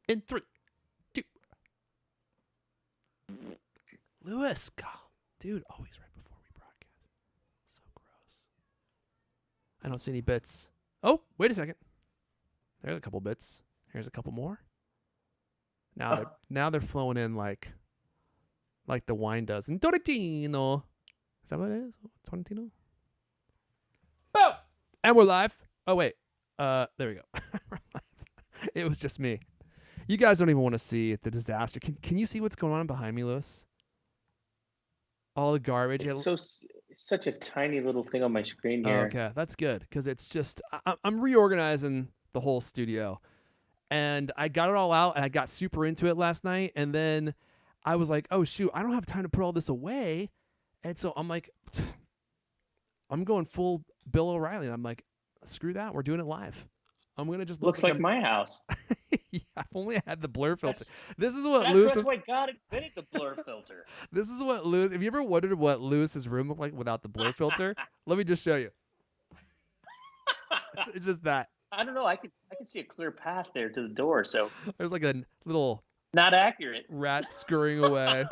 In 3, 2. Lewis, God, dude, always right before we broadcast. So gross. I don't see any bits. Oh, wait a second. There's a couple bits. Here's a couple more. Now they're flowing in like the wine does in Torrentino. Is that what it is? Torrentino? Boom! And we're live. Oh, wait. There we go. We're live. It was just me. You guys don't even want to see the disaster. Can you see what's going on behind me, Lewis? All the garbage. It's such a tiny little thing on my screen here. Okay, that's good because it's just I'm reorganizing the whole studio, and I got it all out, and I got super into it last night, and then I was like, oh shoot, I don't have time to put all this away, and so I'm like, I'm going full Bill O'Reilly, and I'm like, screw that, we're doing it live. I'm gonna just looks like my house. Yeah, if only I had the blur filter. That's why God invented the blur filter. This is what Lewis. Have you ever wondered what Lewis's room looked like without the blur filter? Let me just show you. It's just that. I don't know. I can see a clear path there to the door. So there's like a little not accurate rat scurrying away.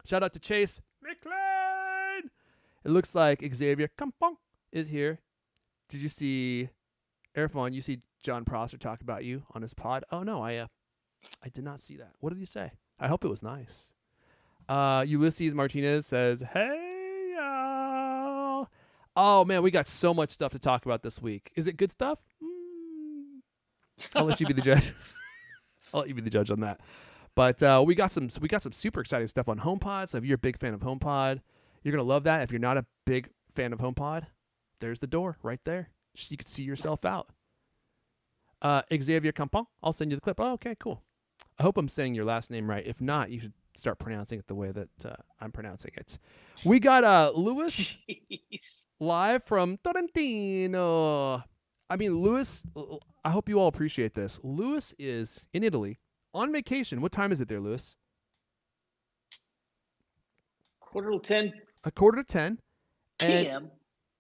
Shout out to Chase McLean. It looks like Xavier Campong is here. Did you see? Airphone, you see John Prosser talk about you on his pod. Oh no, I did not see that. What did he say? I hope it was nice. Ulysses Martinez says, "Hey y'all." Oh man, we got so much stuff to talk about this week. Is it good stuff? I'll let you be the judge. I'll let you be the judge on that. But we got some super exciting stuff on HomePod. So if you're a big fan of HomePod, you're gonna love that. If you're not a big fan of HomePod, there's the door right there. Just so you can see yourself out. Xavier Campon, I'll send you the clip. Oh, okay, cool. I hope I'm saying your last name right. If not, you should start pronouncing it the way that I'm pronouncing it. We got Lewis live from Torrentino. I mean, Lewis, I hope you all appreciate this. Lewis is in Italy on vacation. What time is it there, Lewis? 9:45. 9:45 p.m.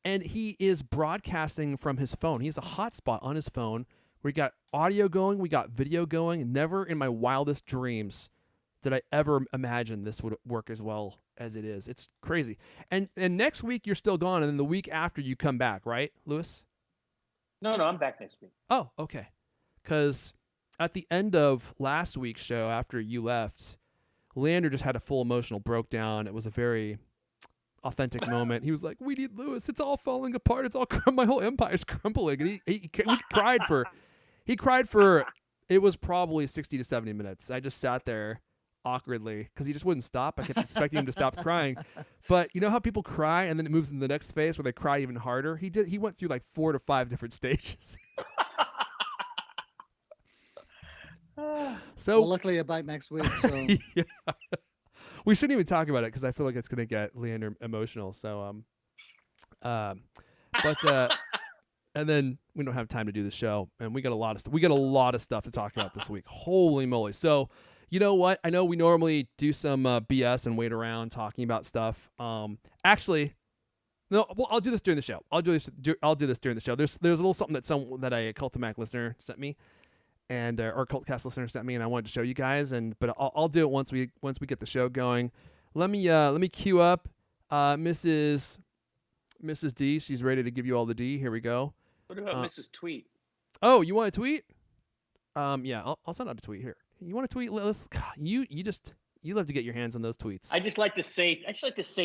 And he is broadcasting from his phone. He has a hotspot on his phone where we got audio going, we got video going. Never in my wildest dreams did I ever imagine this would work as well as it is. It's crazy. And next week you're still gone, and then the week after you come back, right, Lewis? No, I'm back next week. Oh, okay. Because at the end of last week's show, after you left, Leander just had a full emotional breakdown. It was a very authentic moment. He was like, "We need Lewis. It's all falling apart. It's all my whole empire's crumbling." And he cried for it was probably 60 to 70 minutes. I just sat there awkwardly because he just wouldn't stop. I kept expecting him to stop crying, but you know how people cry and then it moves into the next phase where they cry even harder. He went through like 4 to 5 different stages. So well, luckily you're back next week. So. Yeah. We shouldn't even talk about it because I feel like it's gonna get Leander emotional. So and then we don't have time to do the show, and we got a lot of stuff to talk about this week. Holy moly! So you know what? I know we normally do some BS and wait around talking about stuff. Actually, no. Well, I'll do this during the show. I'll do this during the show. There's a little something that a Cultimac listener sent me. And or CulCast listener sent me, and I wanted to show you guys. But I'll do it once we get the show going. Let me queue up Mrs. D. She's ready to give you all the D. Here we go. What about Mrs. Tweet? Oh, you want a tweet? Yeah, I'll send out a tweet here. You want a tweet? You love to get your hands on those tweets. I just like to say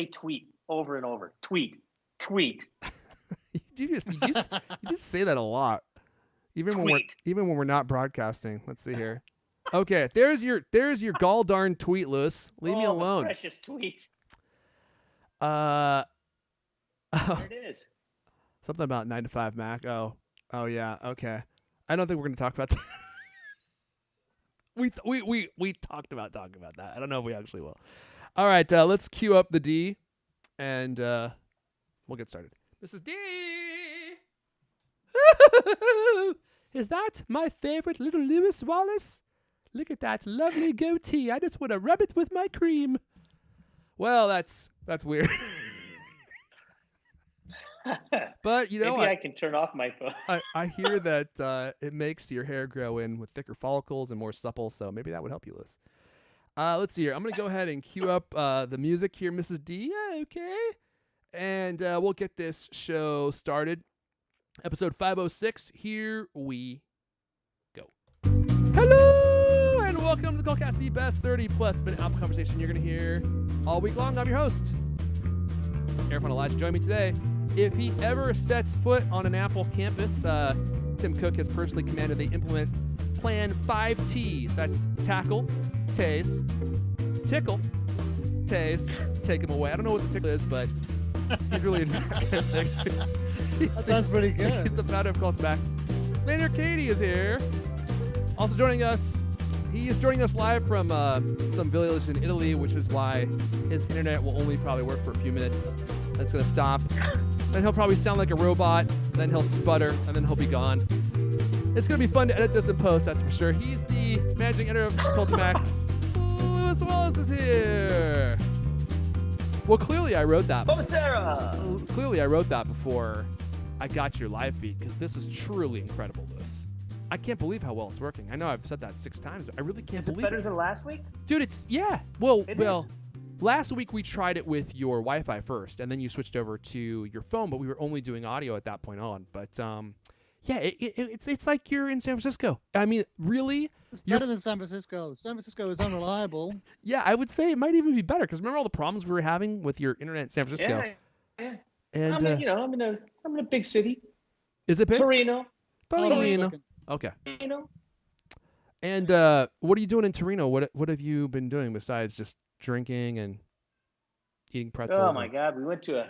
tweet over and over. Tweet. you just say that a lot. Even when we're not broadcasting. Let's see here. Okay, there's your gall darn tweet, Lewis. Leave me alone. Precious tweet. There it is. Something about 9 to 5 Mac. Oh yeah. Okay. I don't think we're gonna talk about that. we talked about talking about that. I don't know if we actually will. All right, let's queue up the D, and we'll get started. This is D. Is that my favorite little Lewis Wallace? Look at that lovely goatee. I just want to rub it with my cream. Well, that's weird. But you know, Maybe I can turn off my phone. I hear that it makes your hair grow in with thicker follicles and more supple, so maybe that would help you, Liz. Let's see here. I'm gonna go ahead and cue up the music here, Mrs. D. Yeah, okay. And we'll get this show started. Episode 506. Here we go. Hello and welcome to the CulCast, the best 30+ minute Apple conversation you're gonna hear all week long. I'm your host, Eric Elijah. Join me today. If he ever sets foot on an Apple campus, Tim Cook has personally commanded they implement Plan 5 T's. That's tackle, tase, tickle, tase, take him away. I don't know what the tickle is, but he's really into that kind of thing. That sounds pretty good. He's the founder of Cult's Back. Lander Katie is here. Also joining us, he is joining us live from some village in Italy, which is why his internet will only probably work for a few minutes. That's going to stop. Then he'll probably sound like a robot. Then he'll sputter, and then he'll be gone. It's going to be fun to edit this in post, that's for sure. He's the managing editor of Cult's Back. Lewis Wallace is here. Well, clearly I wrote that. Oh, Sarah! Clearly I wrote that before I got your live feed, because this is truly incredible, Lewis. I can't believe how well it's working. I know I've said that 6 times, but I really can't believe it. Is it better than last week? Dude, it's, yeah. Well, It is. last week we tried it with your Wi-Fi first, and then you switched over to your phone, but we were only doing audio at that point on. But, yeah, it's like you're in San Francisco. I mean, really? It's better than San Francisco. San Francisco is unreliable. Yeah, I would say it might even be better, because remember all the problems we were having with your internet in San Francisco? Yeah. And, I'm in a big city. is it big? Torino. Hold on a Torino. second. Okay. You know. And what are you doing in Torino? What have you been doing besides just drinking and eating pretzels? Oh my God, we went to a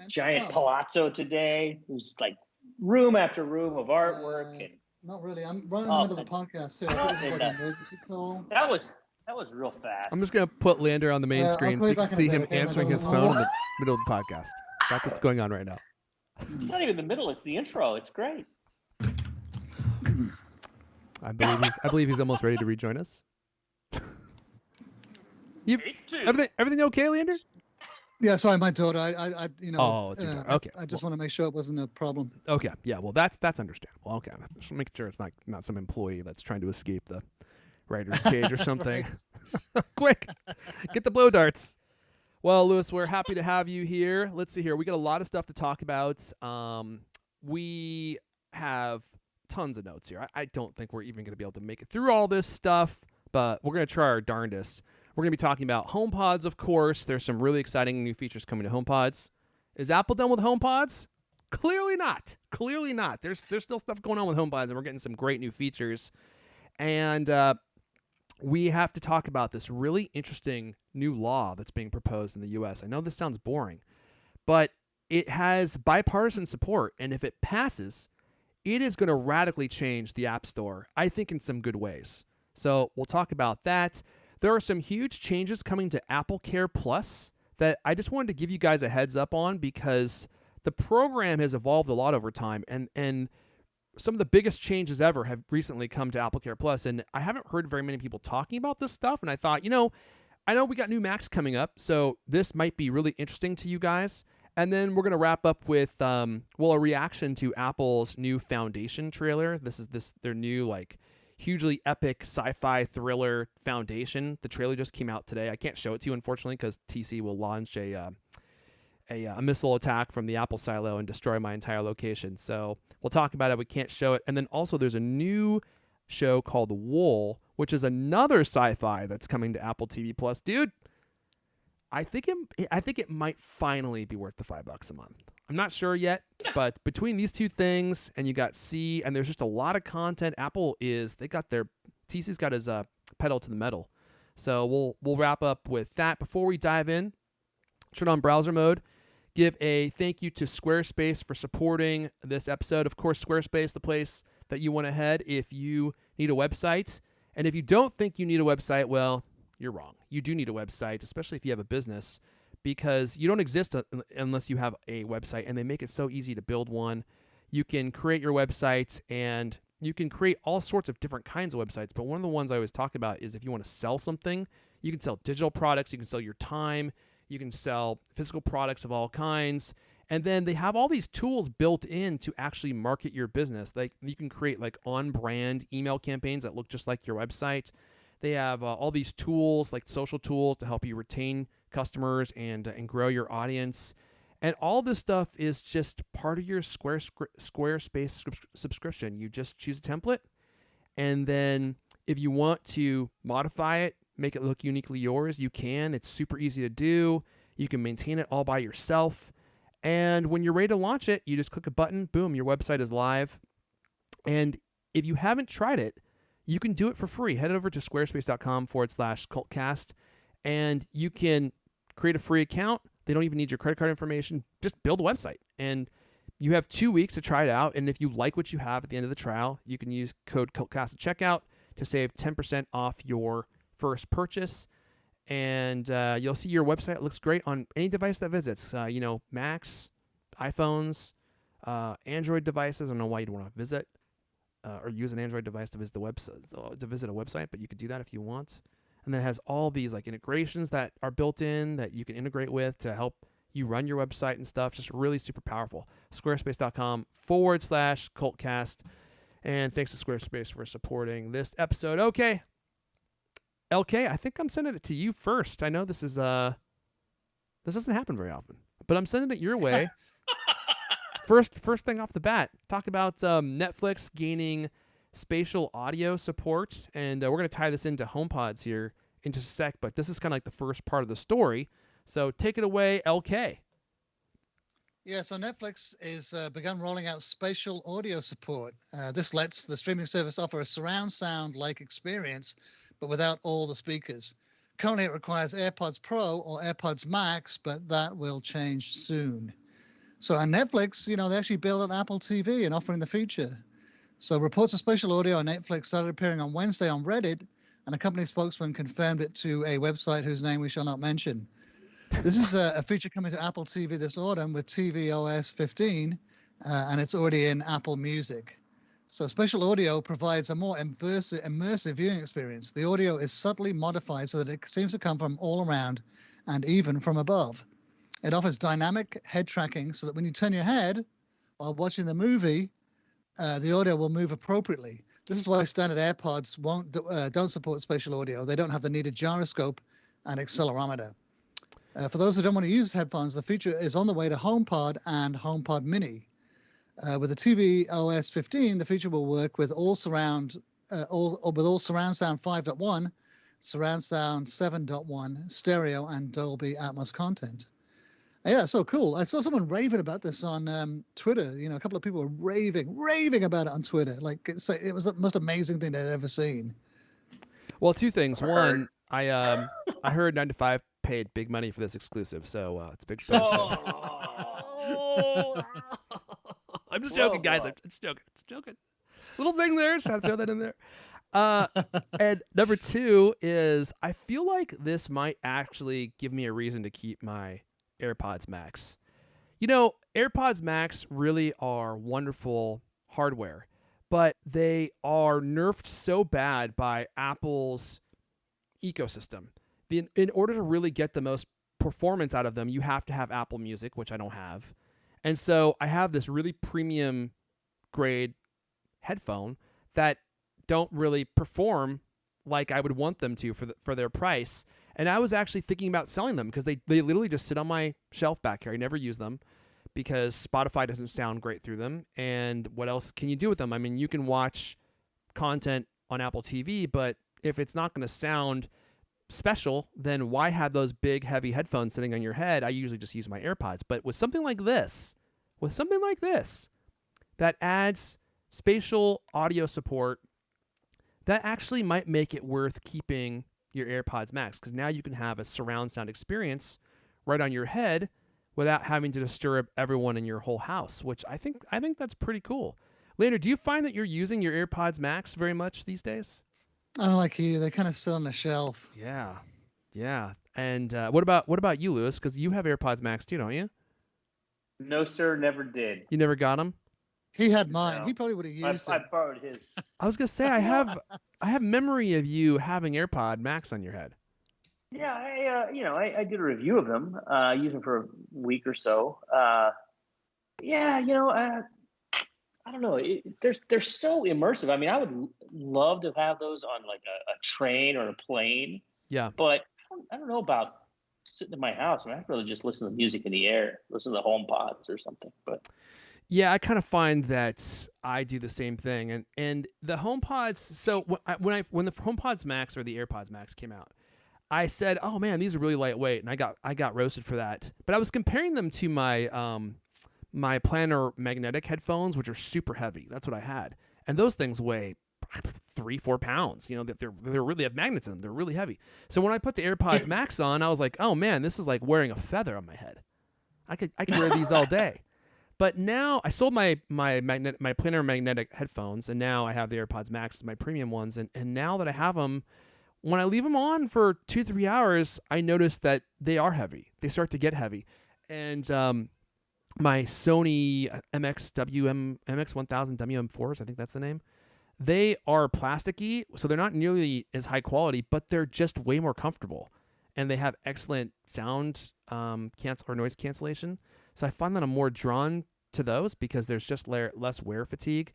giant palazzo today. It was like room after room of artwork, and Not really. I'm running in the middle of the podcast, too. I think this is like an emergency call. that was real fast. I'm just gonna put Lander on the main I'll screen call so you you can back in a see bit, him okay? answering his phone in the middle of the podcast. That's what's going on right now. It's not even the middle; it's the intro. It's great. I believe he's almost ready to rejoin us. Everything okay, Lander? Yeah, sorry, my daughter. I Oh, it's your daughter. Okay. I just want to make sure it wasn't a problem. Okay. Yeah. Well, that's understandable. Okay. Just making sure it's not some employee that's trying to escape the writer's cage or something. Quick, get the blow darts. Well, Lewis, we're happy to have you here. Let's see here. We got a lot of stuff to talk about. We have tons of notes here. I don't think we're even going to be able to make it through all this stuff, but we're going to try our darndest. We're going to be talking about HomePods, of course. There's some really exciting new features coming to HomePods. Is Apple done with HomePods? Clearly not. Clearly not. There's still stuff going on with HomePods, and we're getting some great new features. And we have to talk about this really interesting new law that's being proposed in the U.S. I know this sounds boring, but it has bipartisan support, and if it passes, it is going to radically change the App Store, I think, in some good ways. So we'll talk about that. There are some huge changes coming to Apple Care Plus that I just wanted to give you guys a heads up on, because the program has evolved a lot over time, and some of the biggest changes ever have recently come to Apple Care Plus, and I haven't heard very many people talking about this stuff, and I thought, I know we got new Macs coming up, so this might be really interesting to you guys. And then we're going to wrap up with, a reaction to Apple's new Foundation trailer. This is their new, hugely epic sci-fi thriller Foundation. The trailer just came out today. I can't show it to you, unfortunately, because TC will launch a missile attack from the Apple silo and destroy my entire location. So we'll talk about it. We can't show it. And then also there's a new show called Wool, which is another sci-fi that's coming to Apple TV Plus. Dude, I think it might finally be worth the $5 a month. I'm not sure yet, but between these two things, and you got C, and there's just a lot of content. TC's got his pedal to the metal. So we'll wrap up with that. Before we dive in, turn on browser mode. Give a thank you to Squarespace for supporting this episode. Of course, Squarespace, the place that you want to head if you need a website. And if you don't think you need a website, well, you're wrong. You do need a website, especially if you have a business, because you don't exist unless you have a website, and they make it so easy to build one. You can create your website, and you can create all sorts of different kinds of websites, but one of the ones I always talk about is if you want to sell something, you can sell digital products, you can sell your time, you can sell physical products of all kinds, And then they have all these tools built in to actually market your business. Like you can create like on-brand email campaigns that look just like your website. They have all these tools, like social tools, to help you retain customers and grow your audience. And all this stuff is just part of your Squarespace subscription. You just choose a template, and then if you want to modify it, make it look uniquely yours, you can. It's super easy to do. You can maintain it all by yourself. And when you're ready to launch it, you just click a button, boom, your website is live. And if you haven't tried it, you can do it for free. Head over to squarespace.com/CultCast, and you can create a free account. They don't even need your credit card information. Just build a website. And you have 2 weeks to try it out. And if you like what you have at the end of the trial, you can use code CultCast at checkout to save 10% off your first purchase. And you'll see your website looks great on any device that visits. Macs, iPhones, Android devices. I don't know why you'd want to visit or use an Android device to visit a website, but you could do that if you want. And then it has all these like integrations that are built in that you can integrate with to help you run your website and stuff. Just really super powerful. Squarespace.com/CultCast. And thanks to Squarespace for supporting this episode. Okay. LK, I think I'm sending it to you first. I know this doesn't happen very often, but I'm sending it your way. First thing off the bat, talk about Netflix gaining spatial audio support, and we're going to tie this into HomePods here in just a sec, but this is kind of like the first part of the story. So take it away, LK. Yeah, so Netflix is begun rolling out spatial audio support. This lets the streaming service offer a surround sound-like experience, but without all the speakers. Currently, it requires AirPods Pro or AirPods Max, but that will change soon. So on Netflix, they actually bailed on Apple TV and offering the feature. So reports of spatial audio on Netflix started appearing on Wednesday on Reddit, and a company spokesman confirmed it to a website whose name we shall not mention. This is a feature coming to Apple TV this autumn with tvOS 15, and it's already in Apple Music. So spatial audio provides a more immersive viewing experience. The audio is subtly modified so that it seems to come from all around and even from above. It offers dynamic head tracking so that when you turn your head while watching the movie, the audio will move appropriately. This is why standard AirPods don't support spatial audio. They don't have the needed gyroscope and accelerometer. For those who don't want to use headphones, the feature is on the way to HomePod and HomePod Mini. With the tvOS 15, the feature will work with all surround sound 5.1, surround sound 7.1, stereo, and Dolby Atmos content. Yeah, so cool. I saw someone raving about this on Twitter. A couple of people were raving about it on Twitter. Like it was the most amazing thing they'd ever seen. Well, two things. One, I heard 9 to 5 paid big money for this exclusive, so it's a big story. I'm just joking, guys. I'm just joking. Little thing there. Just have to throw that in there. And number two is I feel like this might actually give me a reason to keep my AirPods Max. AirPods Max really are wonderful hardware, but they are nerfed so bad by Apple's ecosystem. In order to really get the most performance out of them, you have to have Apple Music, which I don't have. And so I have this really premium grade headphone that don't really perform like I would want them to for their price. And I was actually thinking about selling them because they literally just sit on my shelf back here. I never use them because Spotify doesn't sound great through them. And what else can you do with them? I mean, you can watch content on Apple TV, but if it's not going to sound special, then why have those big, heavy headphones sitting on your head? I usually just use my AirPods. But with something like this, that adds spatial audio support, that actually might make it worth keeping your AirPods Max, because now you can have a surround sound experience right on your head without having to disturb everyone in your whole house, which I think that's pretty cool. Leonard, do you find that you're using your AirPods Max very much these days? I'm like you. They kind of sit on the shelf. Yeah. And what about you, Lewis? Because you have AirPods Max too, don't you? No, sir, never did. You never got them? He had mine. No. He probably would have used it. I borrowed his. I was gonna say I have memory of you having AirPod Max on your head. Yeah, I did a review of them. I used them for a week or so. Yeah, I don't know. They're so immersive. I mean, I would love to have those on like a train or a plane, Yeah. but I don't know about sitting in my house. I mean, I'd rather just listen to music in the air, listen to HomePods or something. But Yeah, I kind of find that I do the same thing, and the HomePods. So when the HomePods Max or the AirPods Max came out, I said, "Oh man, these are really lightweight," and I got roasted for that. But I was comparing them to my Planar magnetic headphones, which are super heavy. That's what I had, and those things weigh 3-4 pounds. You know, that they're really have magnets in them. They're really heavy. So when I put the AirPods Max on, I was like, "Oh man, this is like wearing a feather on my head. I could wear these all day." But now I sold my Planar magnetic headphones, and now I have the AirPods Max, my premium ones. And now that I have them, when I leave them on for 2-3 hours, I notice that they are heavy. They start to get heavy. And my Sony MX1000 WM4s, I think that's the name, they are plasticky, so they're not nearly as high quality, but they're just way more comfortable. And they have excellent sound noise cancellation. So I find that I'm more drawn to those because there's just less wear fatigue.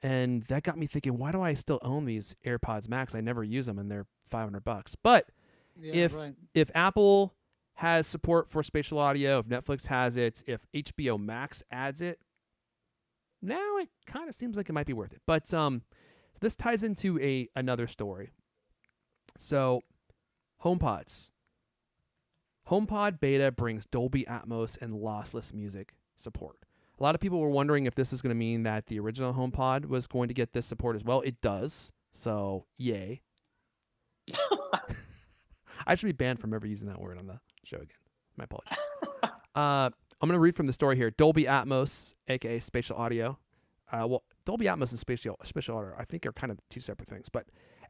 And that got me thinking, why do I still own these AirPods Max? I never use them, and they're $500. But Yeah, if Apple has support for spatial audio, if Netflix has it, if HBO Max adds it, now it kind of seems like it might be worth it. But so this ties into another story. So HomePods. HomePod beta brings Dolby Atmos and lossless music support. A lot of people were wondering if this is going to mean that the original HomePod was going to get this support as well. It does. So, yay. I should be banned from ever using that word on the show again. My apologies. I'm going to read from the story here. Dolby Atmos, aka spatial audio. Dolby Atmos and spatial audio, I think, are kind of two separate things.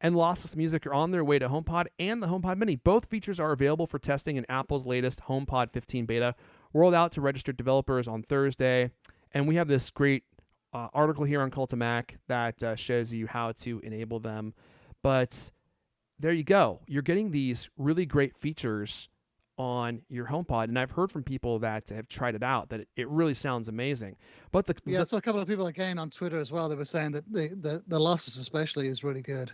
And lossless music are on their way to HomePod and the HomePod Mini. Both features are available for testing in Apple's latest HomePod 15 beta, rolled out to registered developers on Thursday. And we have this great article here on Cult-O-Mac that shows you how to enable them. But there you go. You're getting these really great features on your HomePod, and I've heard from people that have tried it out that it really sounds amazing. But so a couple of people again on Twitter as well, they were saying that the losses especially is really good.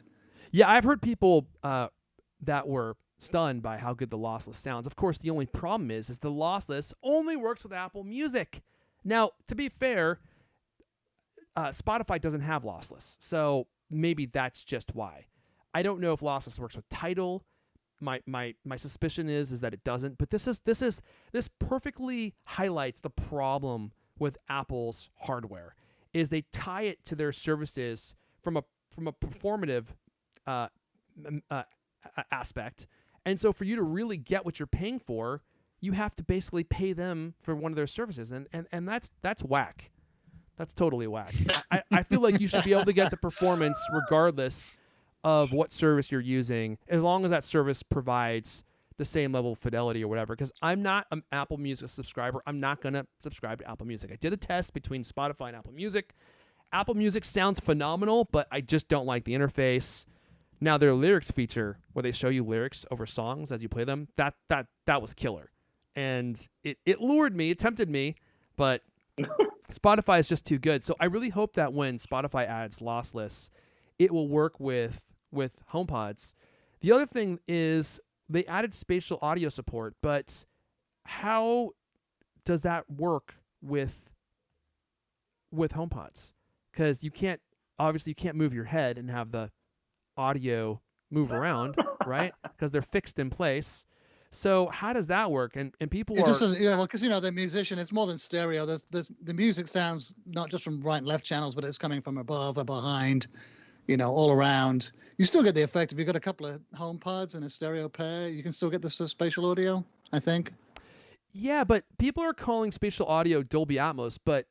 Yeah, I've heard people that were stunned by how good the lossless sounds. Of course, the only problem is the lossless only works with Apple Music. Now, to be fair, Spotify doesn't have lossless, so maybe that's just why. I don't know if lossless works with Tidal. My suspicion is that it doesn't. But this perfectly highlights the problem with Apple's hardware. Is they tie it to their services from a performative aspect, and so for you to really get what you're paying for, you have to basically pay them for one of their services, and that's whack. That's totally whack. I feel like you should be able to get the performance regardless of what service you're using, as long as that service provides the same level of fidelity or whatever. Because I'm not an Apple Music subscriber. I'm not going to subscribe to Apple Music. I did a test between Spotify and Apple Music. Apple Music sounds phenomenal, but I just don't like the interface. Now, their lyrics feature, where they show you lyrics over songs as you play them, that was killer. And it lured me, it tempted me, but Spotify is just too good. So I really hope that when Spotify adds lossless, it will work with HomePods. The other thing is they added spatial audio support, but how does that work with HomePods? Because you can't move your head and have the audio move around, right? Because they're fixed in place. So how does that work? And people because they're musician. It's more than stereo. There's the music sounds not just from right and left channels, but it's coming from above or behind, all around. You still get the effect. If you've got a couple of HomePods and a stereo pair, you can still get the spatial audio, I think. Yeah, but people are calling spatial audio Dolby Atmos, but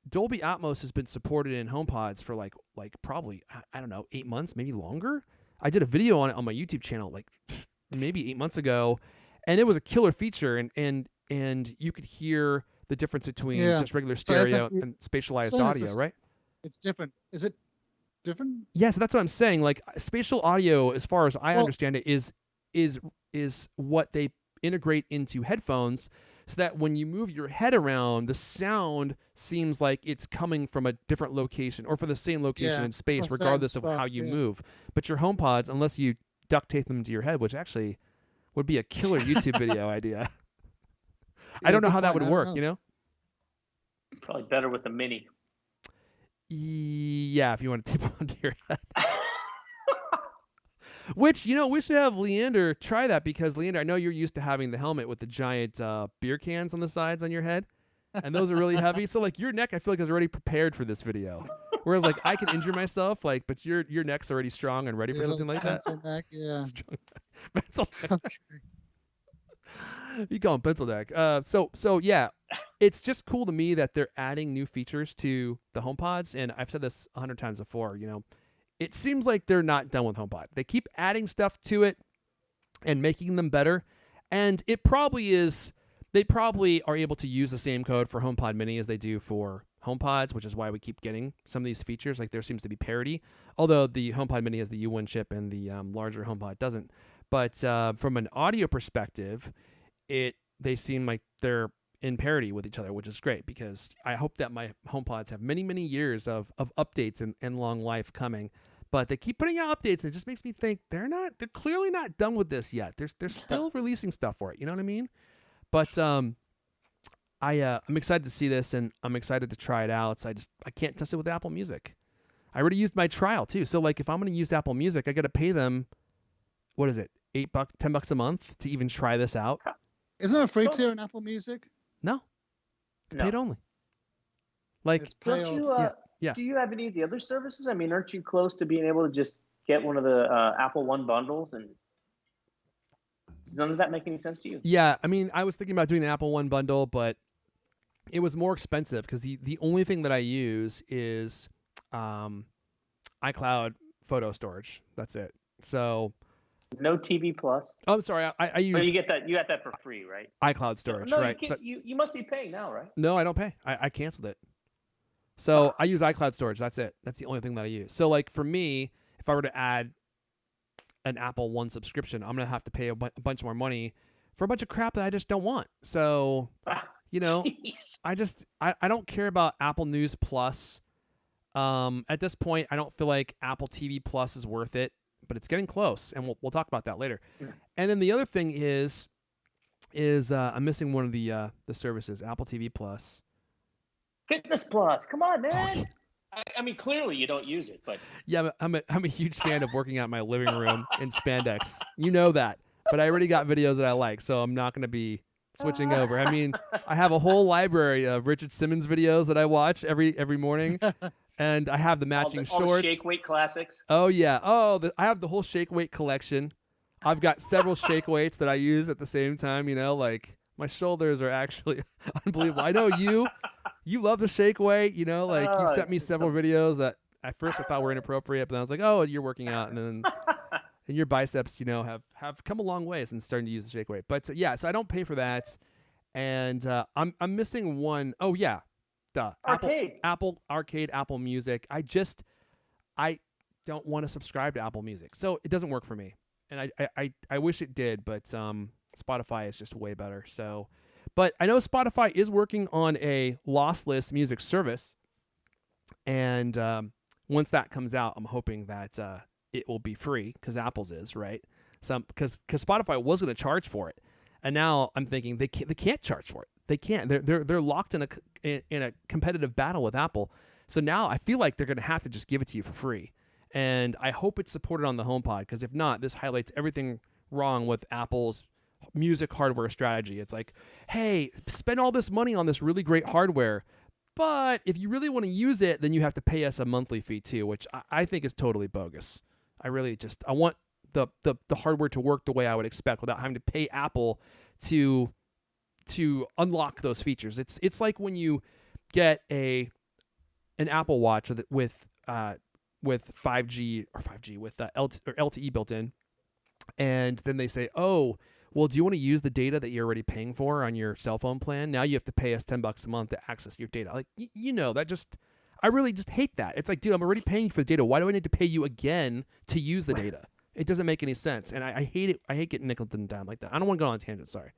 Dolby Atmos has been supported in HomePods for like probably, I don't know, 8 months, maybe longer. I did a video on it on my YouTube channel like maybe 8 months ago, and it was a killer feature, and you could hear the difference between just regular stereo and spatialized audio, right? It's different. Is it different? Yeah, so that's what I'm saying. Like spatial audio, as far as I understand it, is what they integrate into headphones so that when you move your head around, the sound seems like it's coming from a different location or from the same location in space, Well, regardless of well, how you yeah. move. But your HomePods, unless you duct tape them to your head, which actually would be a killer YouTube video idea. I don't know good how that point. would I don't work, know. you know? Probably better with the mini. Yeah, if you want to tape it onto your head. Which, we should have Leander try that because, Leander, I know you're used to having the helmet with the giant beer cans on the sides on your head, and those are really heavy. So, like, your neck, I feel like, is already prepared for this video. Whereas, like, I can injure myself, like, but your neck's already strong and ready for Your something like that. pencil neck, yeah. Strong pencil neck. You call him pencil neck. So yeah, it's just cool to me that they're adding new features to the HomePods, and I've said this 100 times before. It seems like they're not done with HomePod. They keep adding stuff to it and making them better, and it probably is. They probably are able to use the same code for HomePod Mini as they do for HomePods, which is why we keep getting some of these features. Like there seems to be parity, although the HomePod Mini has the U1 chip and the larger HomePod doesn't. But from an audio perspective, they seem like they're in parity with each other, which is great because I hope that my HomePods have many, many years of updates and long life coming. But they keep putting out updates, and it just makes me think they're clearly not done with this yet. They're still releasing stuff for it. You know what I mean? But I'm excited to see this, and I'm excited to try it out. So I can't test it with Apple Music. I already used my trial too. So like if I'm going to use Apple Music, I got to pay them. What is it? $8, $10 a month to even try this out. Isn't there a free tier in Apple Music? No, it's No. paid only. Like, It's pay Don't you? Yeah. Do you have any of the other services? I mean, aren't you close to being able to just get one of the Apple One bundles? And does none of that make any sense to you? yeah, I mean, I was thinking about doing the Apple One bundle, but it was more expensive because the only thing that I use is iCloud photo storage. That's it. So, No TV Plus. oh, I'm sorry, I But use you get that. You got that for free, right? iCloud storage, No, right? you, So can't, you must be paying now, right? no, I don't pay. I canceled it. So I use iCloud storage. That's it. That's the only thing that I use. So like for me, if I were to add an Apple One subscription, I'm gonna have to pay a bunch more money for a bunch of crap that I just don't want. So Jeez. I don't care about Apple News Plus. At this point, I don't feel like Apple TV Plus is worth it, but it's getting close, and we'll talk about that later. Yeah. And then the other thing is I'm missing one of the services, Apple TV Plus. Fitness Plus. Come on, man. I mean, clearly you don't use it, but Yeah, I'm a huge fan of working out in my living room in spandex. You know that, but I already got videos that I like, so I'm not going to be switching over. I mean, I have a whole library of Richard Simmons videos that I watch every morning, and I have the matching all the shorts. shake weight classics. Oh yeah. I have the whole shake weight collection. I've got several shake weights that I use at the same time. Like my shoulders are actually unbelievable. I know you love the shake weight. Like you sent me several videos that at first I thought were inappropriate, but then I was like, oh, you're working out, and then and your biceps, have come a long way since starting to use the shake weight. But yeah, so I don't pay for that, and I'm missing one. Oh yeah, Arcade. Apple Arcade, Apple Music. I don't want to subscribe to Apple Music, so it doesn't work for me. And I wish it did, but Spotify is just way better. So, but I know Spotify is working on a lossless music service, and once that comes out, I'm hoping that it will be free because Apple's is, right. Because Spotify was going to charge for it, and now I'm thinking they can't charge for it. They can't. They're locked in a competitive battle with Apple. So now I feel like they're going to have to just give it to you for free. And I hope it's supported on the HomePod, because if not, this highlights everything wrong with Apple's music hardware strategy. It's like, hey, spend all this money on this really great hardware, but if you really want to use it, then you have to pay us a monthly fee too, which I think is totally bogus. I want the hardware to work the way I would expect without having to pay Apple to unlock those features. It's like when you get an Apple Watch with 5G with LTE built in, and then they say, oh, well, do you want to use the data that you're already paying for on your cell phone plan? Now you have to pay us $10 a month to access your data. Like, I really just hate that. It's like, dude, I'm already paying for the data. Why do I need to pay you again to use the data? It doesn't make any sense, and I hate it. I hate getting nickel and dime like that. I don't want to go on a tangent, sorry,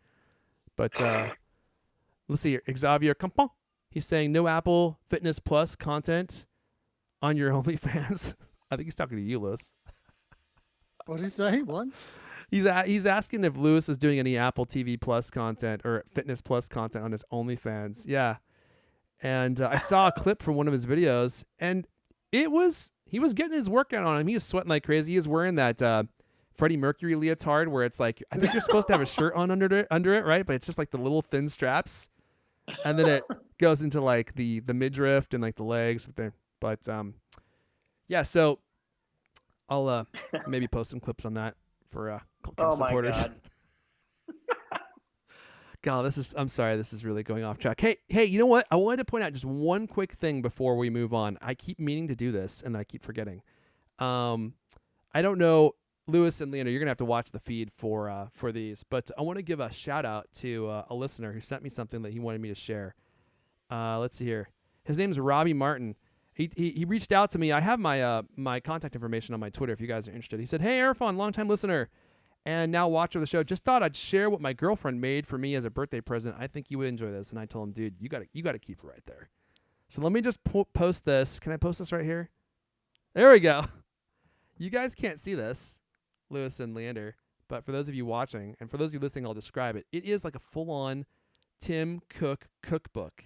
but let's see here. Xavier Campon. He's saying no Apple Fitness Plus content on your OnlyFans. I think he's talking to you, Lewis. What did he say? What? He's asking if Lewis is doing any Apple TV Plus content or Fitness Plus content on his OnlyFans. Yeah. And I saw a clip from one of his videos, and he was getting his workout on him. He was sweating like crazy. He was wearing that Freddie Mercury leotard where it's like, I think you're supposed to have a shirt on under it, right? But it's just like the little thin straps. And then it goes into like the midriff and like the legs. But yeah, so I'll maybe post some clips on that for CulCast supporters. My God. God, I'm sorry, this is really going off track. Hey, you know what? I wanted to point out just one quick thing before we move on. I keep meaning to do this, and I keep forgetting. I don't know, Lewis and Leander, you're gonna have to watch the feed for these, but I want to give a shout out to a listener who sent me something that he wanted me to share. Let's see here. His name's Robbie Martin. He reached out to me. I have my contact information on my Twitter if you guys are interested. He said, "Hey, Airfon, longtime listener and now watcher of the show. Just thought I'd share what my girlfriend made for me as a birthday present. I think you would enjoy this." And I told him, "Dude, you got to keep it right there." So let me just post this. Can I post this right here? There we go. You guys can't see this, Lewis and Leander, but for those of you watching and for those of you listening, I'll describe it. It is like a full-on Tim Cook cookbook,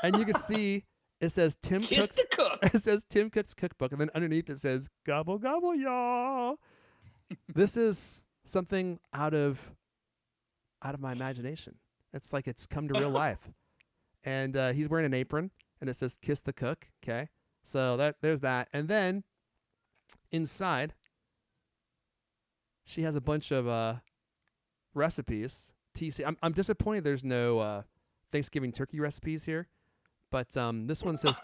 and you can see it says Tim Cook's It says Tim Cook's cookbook, and then underneath it says "Gobble gobble, y'all." This is something out of my imagination. It's like it's come to real life. And he's wearing an apron, and it says "Kiss the Cook." Okay, so there's that. And then inside, she has a bunch of recipes. I'm disappointed there's no Thanksgiving turkey recipes here, but this one says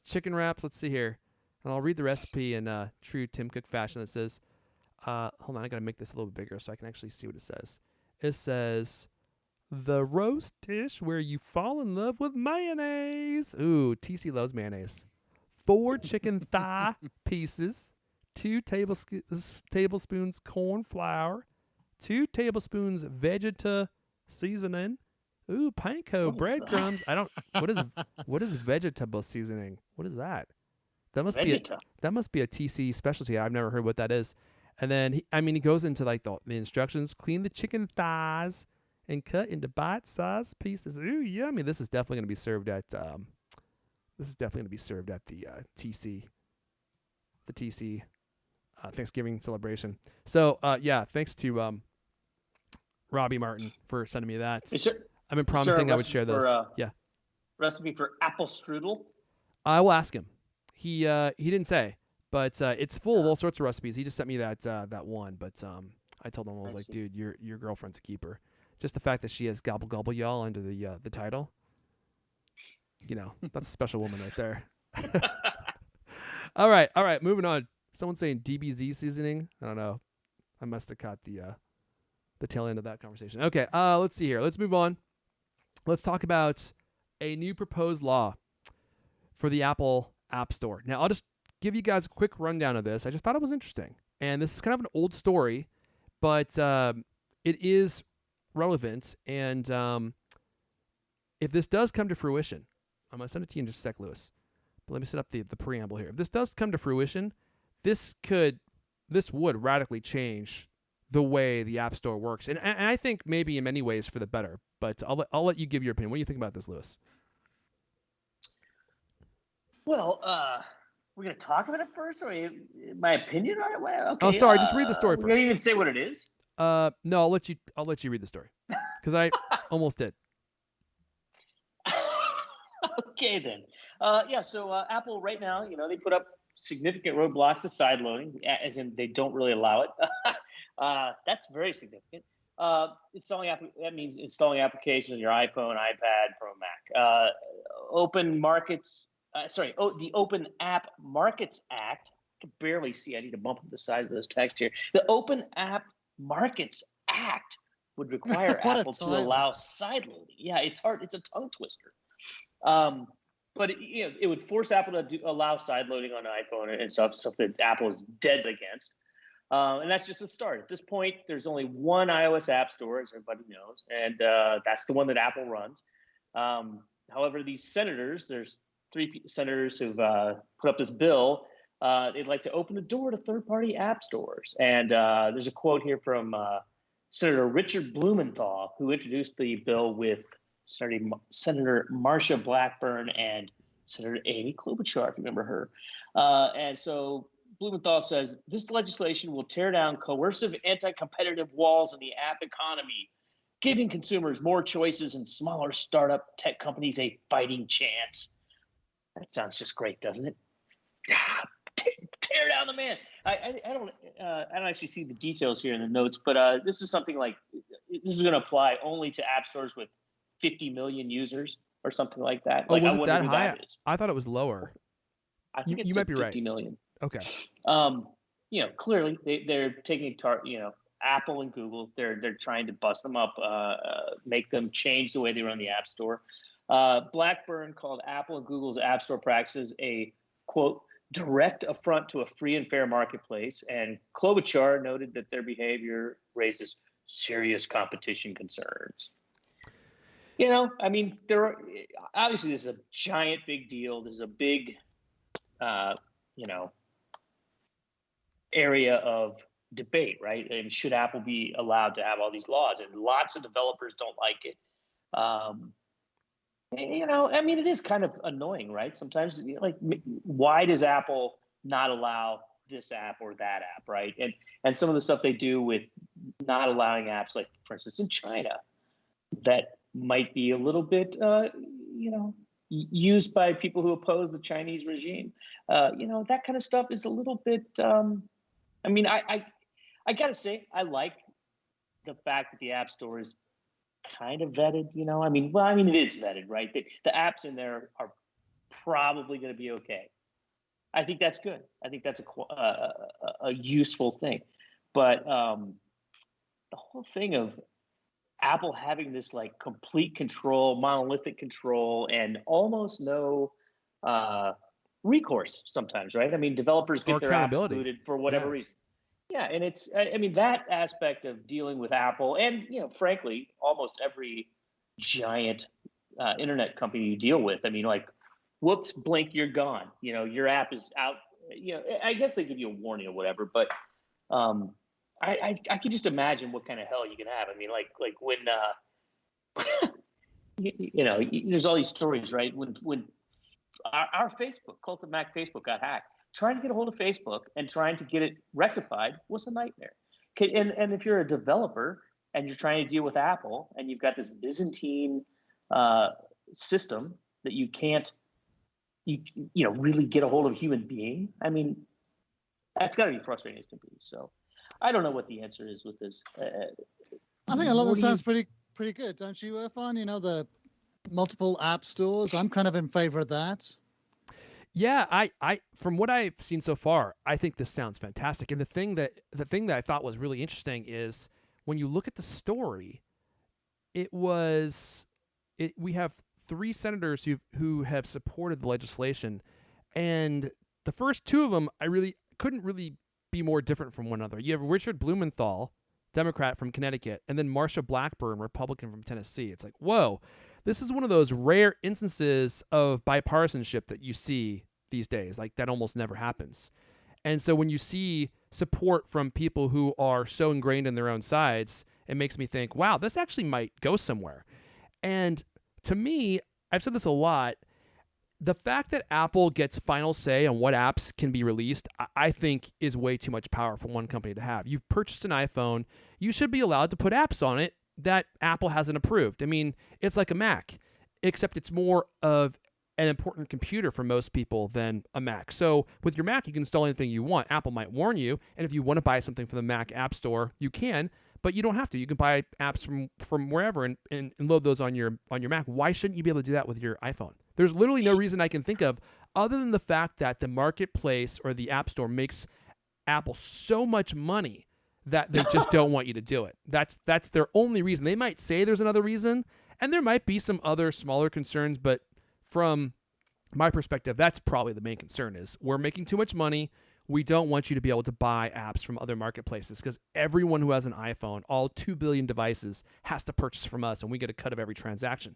chicken wraps. Let's see here, and I'll read the recipe in true Tim Cook fashion. It says. Hold on, I gotta make this a little bit bigger so I can actually see what it says. It says, "The roast dish where you fall in love with mayonnaise." Ooh, TC loves mayonnaise. 4 chicken thigh pieces, 2 tablespoons corn flour, 2 tablespoons Vegeta seasoning. Ooh, panko breadcrumbs. What is vegetable seasoning? What is that? That must be a TC specialty. I've never heard what that is. And then he goes into like the instructions: clean the chicken thighs and cut into bite-sized pieces. Ooh, yummy! This is definitely going to be served at the TC Thanksgiving celebration. So yeah, thanks to Robbie Martin for sending me that. I've been promising I would share those. Yeah. Recipe for apple strudel. I will ask him. He didn't say. But it's full of all sorts of recipes. He just sent me that one. But I told him, I was like, dude, your girlfriend's a keeper. Just the fact that she has "Gobble Gobble Y'all" under the title. You know, that's a special woman right there. All right, moving on. Someone's saying DBZ seasoning. I don't know. I must have caught the tail end of that conversation. Okay, let's see here. Let's move on. Let's talk about a new proposed law for the Apple App Store. Now, I'll just give you guys a quick rundown of this. I just thought it was interesting. And this is kind of an old story, but it is relevant. And if this does come to fruition, I'm going to send it to you in just a sec, Lewis. But let me set up the preamble here. If this does come to fruition, this would radically change the way the App Store works. And I think maybe in many ways for the better. But I'll let you give your opinion. What do you think about this, Lewis? Well, we're going to talk about it first, or my opinion on it? Well, okay, oh, sorry. Just read the story first. We're going to even say what it is? No, I'll let you read the story because I almost did. Okay, then. Yeah, so Apple right now, they put up significant roadblocks to sideloading, as in they don't really allow it. That's very significant. That means installing applications on your iPhone, iPad, from a Mac. The Open App Markets Act. I can barely see. I need to bump up the size of this text here. The Open App Markets Act would require Apple to allow sideloading. Yeah, it's hard. It's a tongue twister. But it would force Apple to allow sideloading on iPhone and stuff that Apple is dead against. And that's just a start. At this point, there's only one iOS app store, as everybody knows, and that's the one that Apple runs. However, these senators, there's three senators who've put up this bill. They'd like to open the door to third-party app stores. And there's a quote here from Senator Richard Blumenthal, who introduced the bill with Senator Marsha Blackburn and Senator Amy Klobuchar, if you remember her. And so Blumenthal says, this legislation will tear down coercive anti-competitive walls in the app economy, giving consumers more choices and smaller startup tech companies a fighting chance. That sounds just great, doesn't it? Tear down the man. I don't actually see the details here in the notes, but this is something like, this is going to apply only to app stores with 50 million users or something like that. Oh, like, was I it wonder that who high? that is. I thought it was lower. I think you might be 50 right. million. Okay. Clearly they're taking Apple and Google. They're trying to bust them up, make them change the way they run the App Store. Blackburn called Apple and Google's App Store practices a, quote, direct affront to a free and fair marketplace. And Klobuchar noted that their behavior raises serious competition concerns. There are, obviously this is a giant big deal. This is a big, area of debate, right? And should Apple be allowed to have all these laws? And lots of developers don't like it. It is kind of annoying, right? Sometimes, why does Apple not allow this app or that app, right? And some of the stuff they do with not allowing apps, like for instance in China, that might be a little bit, used by people who oppose the Chinese regime. That kind of stuff is a little bit. I gotta say, I like the fact that the App Store is kind of vetted. It is vetted, right? The apps in there are probably going to be okay. I think that's good. I think that's a useful thing. But the whole thing of Apple having this like complete control, monolithic control, and almost no recourse sometimes, right? Developers get their apps booted for whatever reason. Yeah, and it's, that aspect of dealing with Apple and, frankly, almost every giant internet company you deal with. Whoops, blink, you're gone. Your app is out. I guess they give you a warning or whatever, but I could just imagine what kind of hell you can have. Like when, there's all these stories, right? When our Facebook, Cult of Mac Facebook got hacked. Trying to get a hold of Facebook and trying to get it rectified was a nightmare. And if you're a developer and you're trying to deal with Apple and you've got this Byzantine system that you can't, really get a hold of a human being, that's got to be frustrating as can be. So I don't know what the answer is with this. I think a lot of them sounds pretty good, don't you, Irfan? The multiple app stores. I'm kind of in favor of that. Yeah, I from what I've seen so far, I think this sounds fantastic. And the thing that I thought was really interesting is when you look at the story, we have 3 senators who have supported the legislation, and the first 2 of them I really couldn't really be more different from one another. You have Richard Blumenthal, Democrat from Connecticut, and then Marsha Blackburn, Republican from Tennessee. It's like, whoa. This is one of those rare instances of bipartisanship that you see these days. Like, that almost never happens. And so when you see support from people who are so ingrained in their own sides, it makes me think, wow, this actually might go somewhere. And to me, I've said this a lot, the fact that Apple gets final say on what apps can be released, I think is way too much power for one company to have. You've purchased an iPhone, you should be allowed to put apps on it that Apple hasn't approved. It's like a Mac, except it's more of an important computer for most people than a Mac. So with your Mac, you can install anything you want. Apple might warn you, and if you want to buy something from the Mac App Store, you can, but you don't have to. You can buy apps from wherever and load those on your Mac. Why shouldn't you be able to do that with your iPhone? There's literally no reason I can think of other than the fact that the marketplace or the App Store makes Apple so much money that they just don't want you to do it. That's their only reason. They might say there's another reason, and there might be some other smaller concerns, but from my perspective, that's probably the main concern is we're making too much money. we don't want you to be able to buy apps from other marketplaces because everyone who has an iPhone, all 2 billion devices, has to purchase from us, and we get a cut of every transaction.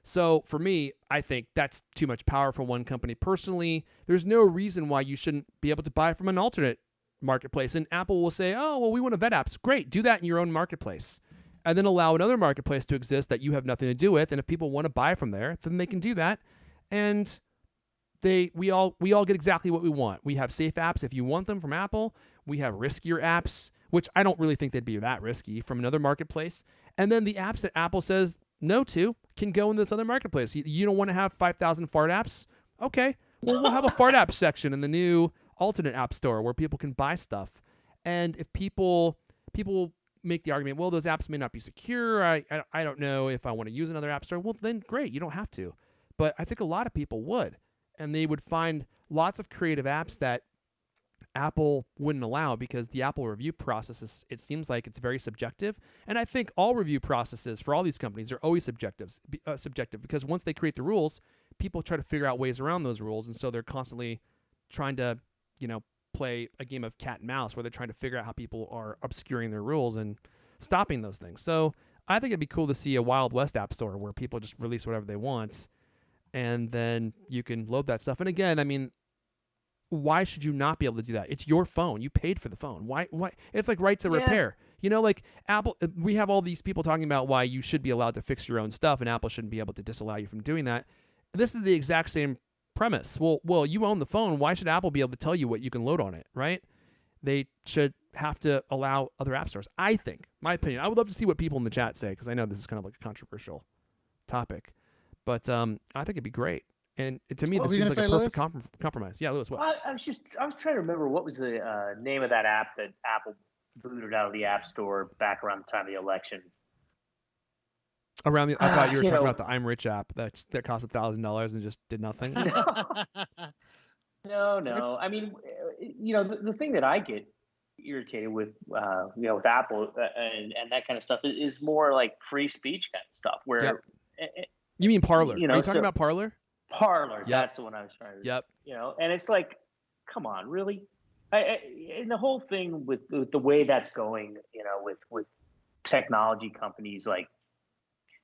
So for me, I think that's too much power for one company. Personally, there's no reason why you shouldn't be able to buy from an alternate marketplace. And Apple will say, oh, well, we want to vet apps. Great, do that in your own marketplace. And then allow another marketplace to exist that you have nothing to do with. And if people want to buy from there, then they can do that. And we all get exactly what we want. We have safe apps if you want them from Apple. We have riskier apps, which I don't really think they'd be that risky, from another marketplace. And then the apps that Apple says no to can go in this other marketplace. You don't want to have 5,000 fart apps? Okay. Well, we'll have a fart app section in the new alternate app store where people can buy stuff. And if people make the argument, well, those apps may not be secure. I don't know if I want to use another app store. Well, then great. You don't have to. But I think a lot of people would. And they would find lots of creative apps that Apple wouldn't allow because the Apple review process it seems like it's very subjective. And I think all review processes for all these companies are always subjective because once they create the rules, people try to figure out ways around those rules. And so they're constantly trying to, play a game of cat and mouse where they're trying to figure out how people are obscuring their rules and stopping those things. So I think it'd be cool to see a Wild West app store where people just release whatever they want and then you can load that stuff. And again, I mean, why should you not be able to do that? It's your phone. You paid for the phone. Why? It's like right to repair. Like Apple, we have all these people talking about why you should be allowed to fix your own stuff and Apple shouldn't be able to disallow you from doing that. This is the exact same premise. Well, you own the phone. Why should Apple be able to tell you what you can load on it, right? They should have to allow other app stores. I think, my opinion. I would love to see what people in the chat say because I know this is kind of like a controversial topic, but I think it'd be great. And to me, this seems like a perfect compromise. Yeah, Lewis, what? I was trying to remember what was the name of that app that Apple booted out of the App Store back around the time of the election. I thought you were talking about the I'm Rich app that cost $1,000 and just did nothing. No. I mean, the thing that I get irritated with, with Apple and that kind of stuff is more like free speech kind of stuff. Where you mean Parler? Are you talking about Parler? Parler, that's the one I was trying to. Yep. And it's like, come on, really? And the whole thing with the way that's going, with technology companies like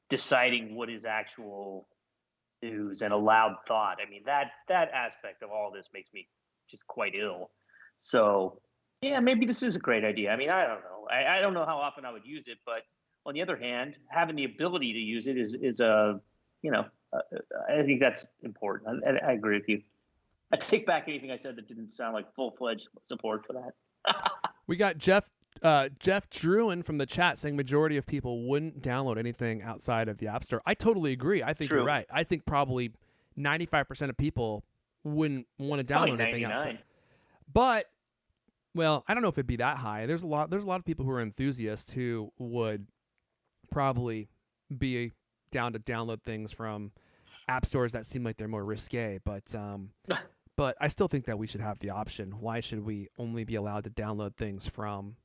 deciding what is actual news and allowed thought. I mean, that aspect of all this makes me just quite ill. So, yeah, maybe this is a great idea. I mean, I don't know. I don't know how often I would use it, but on the other hand, having the ability to use it is I think that's important. I agree with you. I take back anything I said that didn't sound like full-fledged support for that. We got Jeff Druin from the chat saying majority of people wouldn't download anything outside of the App Store. I totally agree. I think you're right. I think probably 95% of people wouldn't want to download anything outside. But, well, I don't know if it'd be that high. There's a lot of people who are enthusiasts who would probably be down to download things from app stores that seem like they're more risque. But I still think that we should have the option. Why should we only be allowed to download things from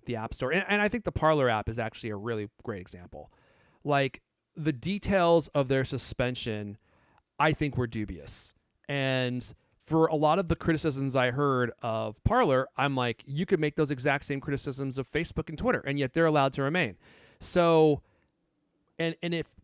the App Store? And I think the Parler app is actually a really great example. Like, the details of their suspension, I think, were dubious. And for a lot of the criticisms I heard of Parler, I'm like, you could make those exact same criticisms of Facebook and Twitter, and yet they're allowed to remain. So, and if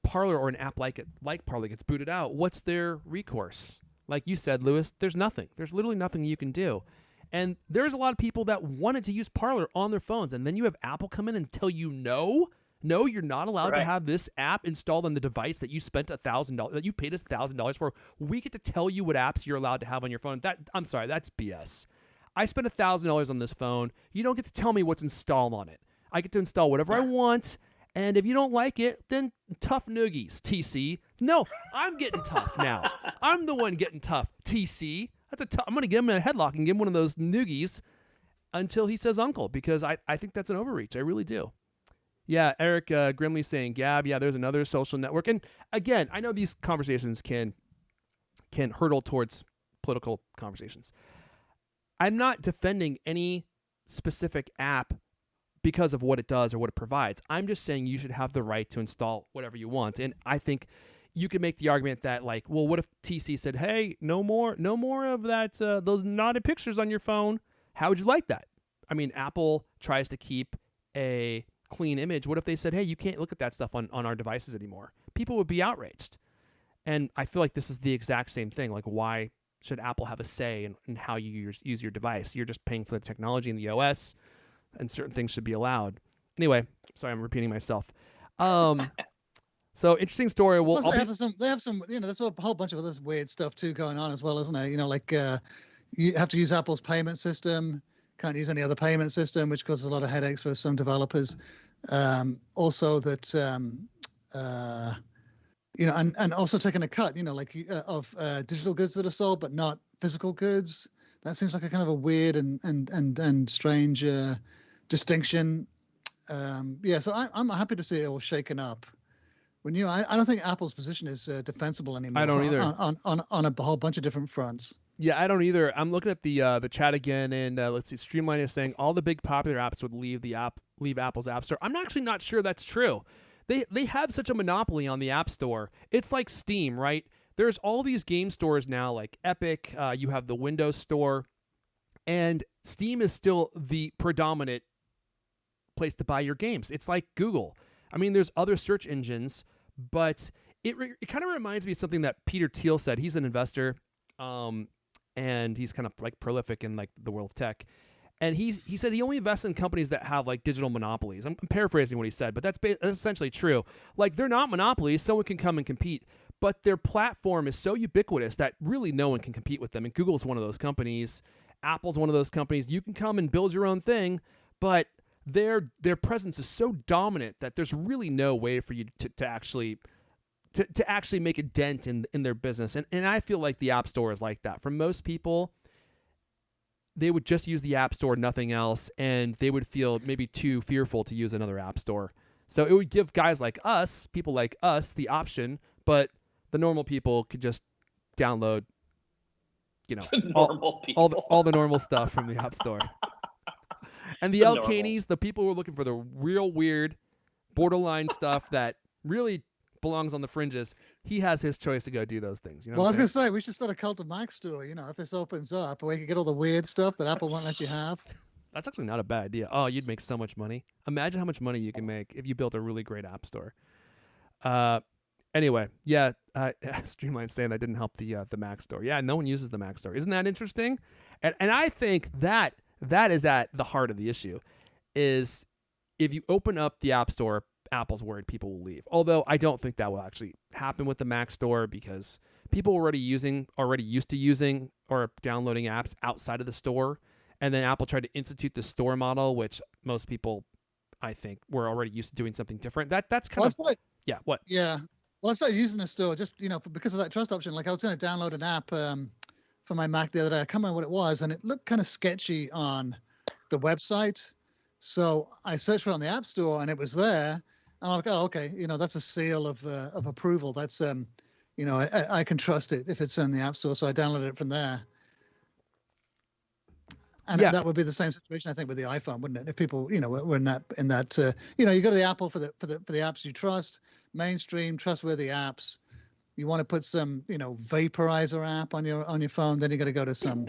Parler or an app like Parler gets booted out, what's their recourse? Like you said, Lewis, there's nothing. There's literally nothing you can do. And there's a lot of people that wanted to use Parler on their phones, and then you have Apple come in and tell you no, you're not allowed to have this app installed on the device that you spent $1,000, that you paid us $1,000 for. We get to tell you what apps you're allowed to have on your phone. I'm sorry, that's BS. I spent $1,000 on this phone. You don't get to tell me what's installed on it. I get to install whatever I want. And if you don't like it, then tough noogies, TC. No, I'm getting tough now. I'm the one getting tough, TC. I'm going to give him a headlock and give him one of those noogies until he says uncle, because I think that's an overreach. I really do. Yeah, Eric Grimley saying Gab. Yeah, there's another social network. And again, I know these conversations can hurtle towards political conversations. I'm not defending any specific app because of what it does or what it provides. I'm just saying you should have the right to install whatever you want. And I think you could make the argument that like, well, what if TC said, hey, no more of that, those naughty pictures on your phone. How would you like that? I mean, Apple tries to keep a clean image. What if they said, hey, you can't look at that stuff on our devices anymore? People would be outraged. And I feel like this is the exact same thing. Like, why should Apple have a say in how you use your device? You're just paying for the technology in the OS, and certain things should be allowed. Anyway, sorry, I'm repeating myself. So interesting story. Well, they have some, there's a whole bunch of other weird stuff too going on as well, isn't there? Like you have to use Apple's payment system. Can't use any other payment system, which causes a lot of headaches for some developers. Also that, and also taking a cut, of digital goods that are sold, but not physical goods. That seems like a kind of a weird and strange distinction. So I'm happy to see it all shaken up. I don't think Apple's position is defensible anymore. I don't either. On a whole bunch of different fronts. Yeah, I don't either. I'm looking at the chat again, and let's see. Streamline is saying all the big popular apps would leave Apple's App Store. I'm actually not sure that's true. They have such a monopoly on the App Store. It's like Steam, right? There's all these game stores now, like Epic. You have the Windows Store, and Steam is still the predominant place to buy your games. It's like Google. I mean, there's other search engines, but it kind of reminds me of something that Peter Thiel said. He's an investor, and he's kind of like prolific in like the world of tech. And he said he only invests in companies that have like digital monopolies. I'm paraphrasing what he said, but that's essentially true. Like, they're not monopolies. Someone can come and compete, but their platform is so ubiquitous that really no one can compete with them. And Google's one of those companies. Apple's one of those companies. You can come and build your own thing, but their presence is so dominant that there's really no way for you to actually make a dent in their business. And I feel like the App Store is like that. For most people, they would just use the App Store, nothing else, and they would feel maybe too fearful to use another App Store. So it would give guys like us, people like us, the option, but the normal people could just download, all the normal stuff from the App Store. And the El Canis, the people who are looking for the real weird, borderline stuff that really belongs on the fringes, he has his choice to go do those things. Well, I was going to say, we should start a Cult of Mac store, if this opens up, where we can get all the weird stuff that Apple won't let you have. That's actually not a bad idea. Oh, you'd make so much money. Imagine how much money you can make if you built a really great app store. Anyway, yeah, Streamline's saying that didn't help the Mac store. Yeah, no one uses the Mac store. Isn't that interesting? And I think that is at the heart of the issue, is if you open up the App Store, Apple's worried people will leave. Although I don't think that will actually happen with the Mac Store, because people are already used to using or downloading apps outside of the store. And then Apple tried to institute the store model, which most people, I think, were already used to doing something different. That's kind of yeah. What? Yeah. Well, I started using the store just because of that trust option. Like, I was going to download an app for my Mac the other day. I can't remember what it was, and it looked kind of sketchy on the website. So I searched for it on the App Store, and it was there. And I'm like, oh, okay, that's a seal of approval. That's I can trust it if it's in the App Store. So I downloaded it from there. And yeah, that would be the same situation, I think, with the iPhone, wouldn't it? If people, were in that, you go to the Apple for the apps you trust, mainstream, trustworthy apps. You want to put some, vaporizer app on your phone, then you got to go to some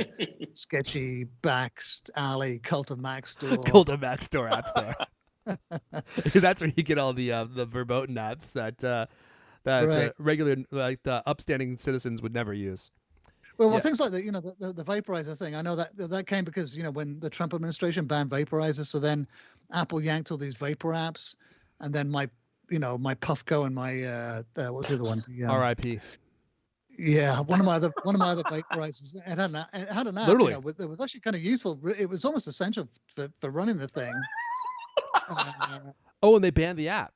sketchy back alley Cult of Mac store. Cult of Mac store, App Store. That's where you get all the verboten apps that Right. Regular, like, the upstanding citizens would never use. Well, Yeah. things like the vaporizer thing. I know that came because when the Trump administration banned vaporizers, so then Apple yanked all these vapor apps, and then my Puffco and my what's the other one? R.I.P. Yeah, one of my other vaporizers. It had an app. Literally. It was actually kind of useful. It was almost essential for running the thing. Oh, and they banned the app.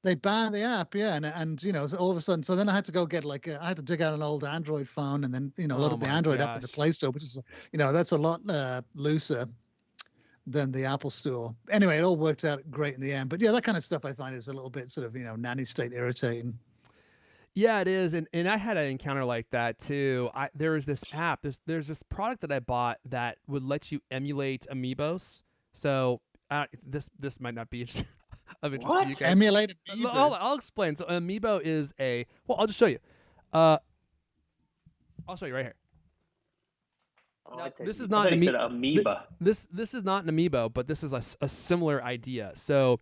They banned the app, yeah, and so all of a sudden, so then I had to go get I had to dig out an old Android phone and then load Oh up the my Android app in the gosh. Play Store, which is that's a lot looser than the Apple Store. Anyway, it all worked out great in the end. But yeah, that kind of stuff I find is a little bit sort of nanny state irritating. Yeah, it is, and I had an encounter like that too. There was this app. There's this product that I bought that would let you emulate Amiibos. So this might not be of interest to you guys. Emulate I'll explain. So Amiibo is I'll just show you. I'll show you right here. Now, this is not an amoeba. This is not an Amiibo, but this is a similar idea. So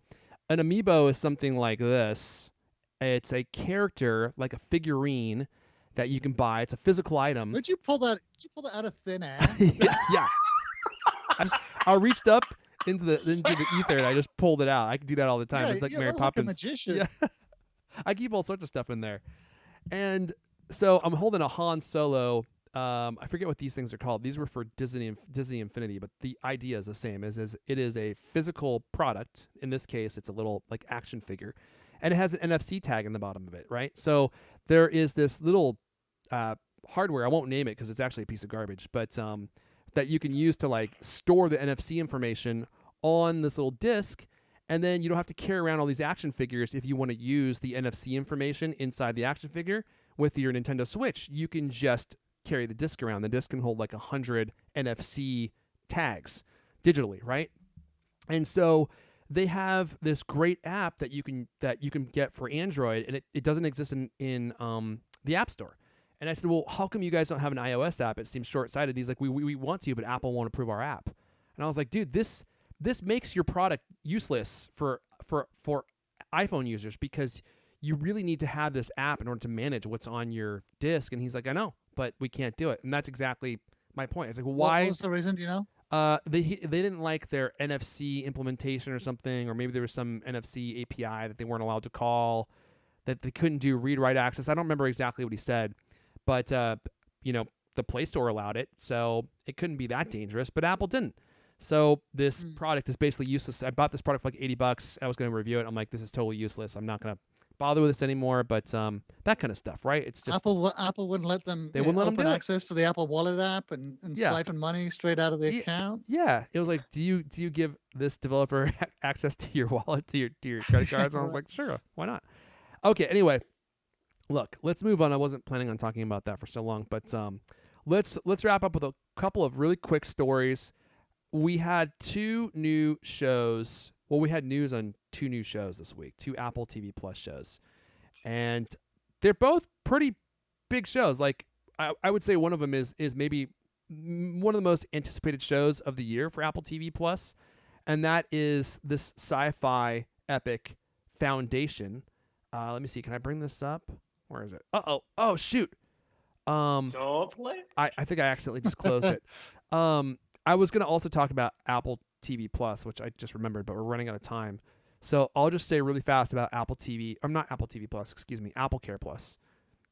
an Amiibo is something like this. It's a character, like a figurine, that you can buy. It's a physical item. Did you pull that out of thin air? Yeah. I reached up into the ether and I just pulled it out. I can do that all the time. Yeah, it's like you Mary look Poppins. like a magician. Yeah. I keep all sorts of stuff in there. And so I'm holding a Han Solo. I forget what these things are called. These were for Disney Infinity, but the idea is the same. Is it is a physical product. In this case, it's a little like action figure, and it has an NFC tag in the bottom of it, right? So there is this little hardware. I won't name it because it's actually a piece of garbage, but that you can use to like store the NFC information on this little disc, and then you don't have to carry around all these action figures if you want to use the NFC information inside the action figure with your Nintendo Switch. You can just carry the disc around. The disc can hold like 100 NFC tags digitally, right? And so they have this great app that you can get for Android, and it doesn't exist in the App Store. And I said, well, how come you guys don't have an iOS app? It seems short-sighted. He's like, we want to, but Apple won't approve our app. And I was like, dude, this makes your product useless for iPhone users because you really need to have this app in order to manage what's on your disc. And he's like, I know, but we can't do it. And that's exactly my point. It's like, well, why? What was the reason, do you know? They didn't like their NFC implementation or something, or maybe there was some NFC API that they weren't allowed to call, that they couldn't do read-write access. I don't remember exactly what he said, but the Play Store allowed it, so it couldn't be that dangerous, but Apple didn't. So this product is basically useless. I bought this product for like $80. I was going to review it. I'm like, this is totally useless. I'm not going to bother with this anymore. But that kind of stuff, right? It's just Apple wouldn't let them. They wouldn't let them do access to the Apple Wallet app and siphon money straight out of the account. Yeah, it was like, do you give this developer access to your wallet, to your credit cards? And I was like, sure, why not? Okay. Anyway, look, let's move on. I wasn't planning on talking about that for so long, but let's wrap up with a couple of really quick stories. We had two new shows. Well, we had news on two new shows this week, two Apple TV Plus shows. And they're both pretty big shows. Like, I would say one of them is maybe one of the most anticipated shows of the year for Apple TV Plus. And that is this sci-fi epic Foundation. Let me see. Can I bring this up? Where is it? Oh, shoot. Don't play. I think I accidentally just closed it. I was going to also talk about Apple TV Plus, which I just remembered, but we're running out of time. So I'll just say really fast about Apple TV. I'm not Apple TV Plus, excuse me, Apple Care Plus.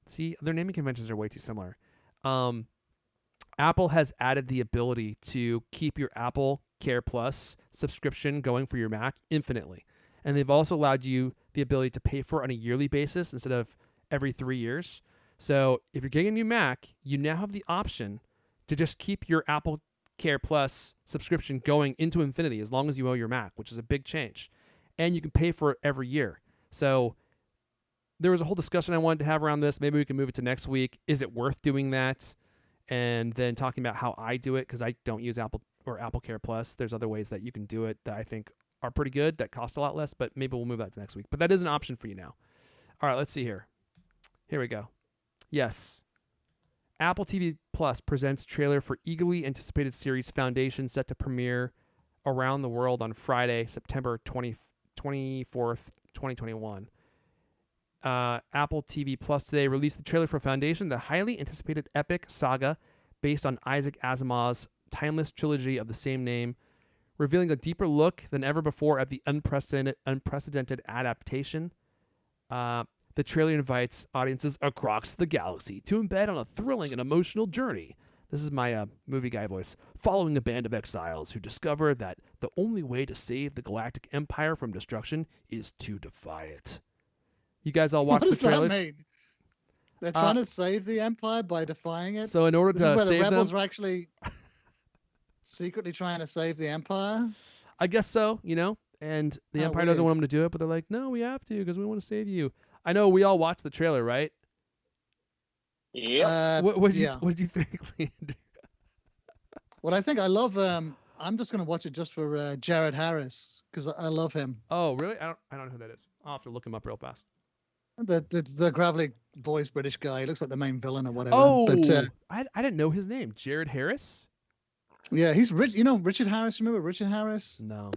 See, their naming conventions are way too similar. Apple has added the ability to keep your Apple Care Plus subscription going for your Mac infinitely. And they've also allowed you the ability to pay for it on a yearly basis instead of every 3 years. So if you're getting a new Mac, you now have the option to just keep your Apple Care Plus subscription going into infinity as long as you owe your Mac, which is a big change. And you can pay for it every year. So there was a whole discussion I wanted to have around this. Maybe we can move it to next week. Is it worth doing that? And then talking about how I do it, because I don't use Apple or Apple Care Plus. There's other ways that you can do it that I think are pretty good, that cost a lot less, but maybe we'll move that to next week. But that is an option for you now. All right, let's see here. Here we go. Yes. Apple TV Plus presents trailer for eagerly anticipated series Foundation, set to premiere around the world on Friday, September 24th, 2021. Apple TV Plus today released the trailer for Foundation, the highly anticipated epic saga based on Isaac Asimov's timeless trilogy of the same name, revealing a deeper look than ever before at the unprecedented adaptation. The trailer invites audiences across the galaxy to embed on a thrilling and emotional journey. This is my movie guy voice. Following a band of exiles who discover that the only way to save the Galactic Empire from destruction is to defy it. You guys all watch the trailers? What does that mean? They're trying to save the Empire by defying it? So in order to save them... This is where the rebels are actually secretly trying to save the Empire? I guess so, and the Empire doesn't want them to do it, but they're like, no, we have to because we want to save you. I know we all watched the trailer, right? Yeah. What did you think, Leander? Well, I think I love I'm just gonna watch it just for Jared Harris because I love him. Oh, really? I don't know who that is. I'll have to look him up real fast. The gravelly voiced British guy. He looks like the main villain or whatever. Oh, But I didn't know his name. Jared Harris? yeah, he's rich. You know Richard Harris. Remember Richard Harris? No.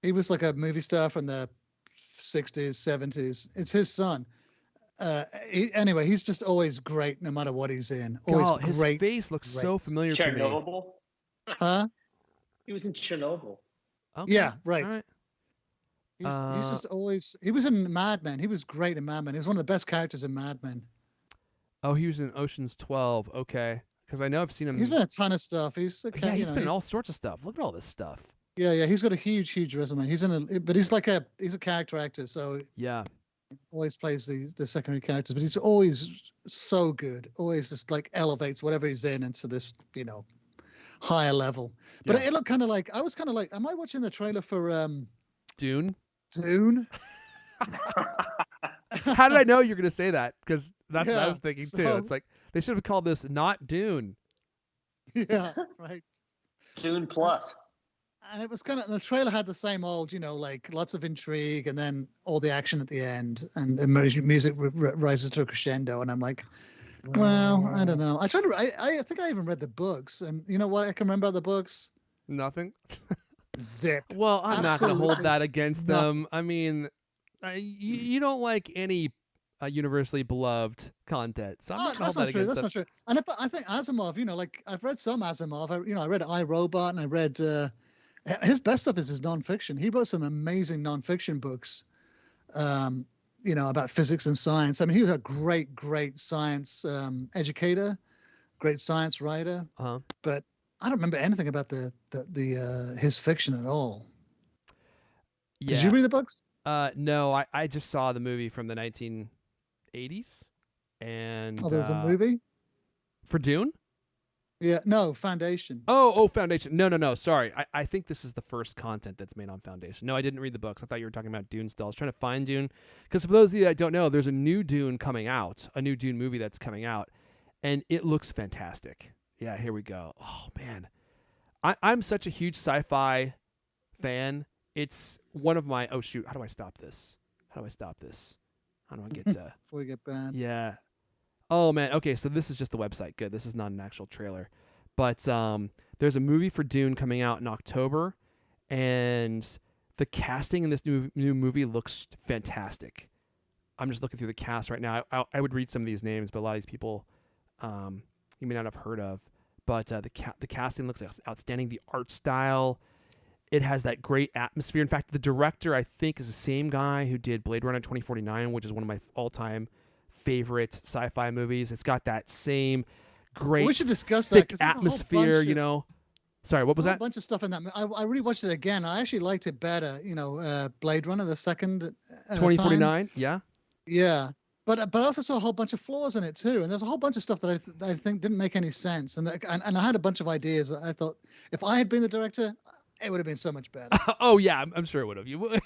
He was like a movie star from the 60s, 70s. It's his son. Anyway, he's just always great no matter what he's in. Always God, his great. face looks so familiar to me. Chernobyl. Huh? He was in Chernobyl. Okay. Yeah, right. All right. He's just always. He was in Mad Men. He was great in Mad Men. He was one of the best characters in Mad Men. Oh, he was in Ocean's 12. Okay. Because I know I've seen him. He's been in a ton of stuff. He's he's been in all sorts of stuff. Look at all this stuff. Yeah. He's got a huge resume. He's but he's a character actor, so Yeah. always plays the secondary characters. But he's always so good. Always just like elevates whatever he's in into this higher level. But Yeah. it looked kind of like I was kind of like, am I watching the trailer for Dune? Dune? How did I know you were going to say that? Because that's what I Yeah, was thinking too. so- It's like they should have called this not Dune. Yeah, right. Dune Plus. And it was kind of the trailer had the same old, like lots of intrigue and then all the action at the end and the music rises to a crescendo. And I'm like, well, I don't know. I think I even read the books, and you know what I can remember about the books? Nothing. Zip. Well, I'm not going to hold Absolutely that against them. I mean, you don't like any universally beloved content, so I'm not going to hold that against them. That's not true. And I think Asimov, like I've read some Asimov. I read I, Robot, and I read his best stuff is his nonfiction. He wrote some amazing nonfiction books, about physics and science. I mean, he was a great science educator, great science writer. Uh-huh. But I don't remember anything about his fiction at all. Yeah. Did you read the books? No, I just saw the movie from the 1980s, and Oh, there was a movie for Dune. Yeah, no, Foundation. Oh, Foundation. No. Sorry, I think this is the first content that's made on Foundation. No, I didn't read the books. I thought you were talking about Dune still. I was trying to find Dune because for those of you that don't know, there's a new Dune coming out, a new Dune movie that's coming out, and it looks fantastic. Yeah, here we go. Oh man, I'm such a huge sci-fi fan. It's one of my. Oh shoot, how do I stop this? How do I get to? Before we get banned. Yeah. Oh man. Okay, so this is just the website. Good. This is not an actual trailer, but there's a movie for Dune coming out in October, and the casting in this new movie looks fantastic. I'm just looking through the cast right now. I would read some of these names, but a lot of these people you may not have heard of. But the casting looks outstanding. The art style, it has that great atmosphere. In fact, the director I think is the same guy who did Blade Runner 2049, which is one of my all-time favorite sci-fi movies. It's got that same great We should discuss thick that, 'cause there's a whole atmosphere, bunch of- Sorry, what was There's that? a bunch of stuff in that. I rewatched it again. I actually liked it better. Blade Runner, the second 2049, time. yeah. Yeah, but I also saw a whole bunch of flaws in it too, and there's a whole bunch of stuff that I think didn't make any sense. And I had a bunch of ideas. I thought if I had been the director, it would have been so much better. Oh yeah, I'm sure it would have. You would.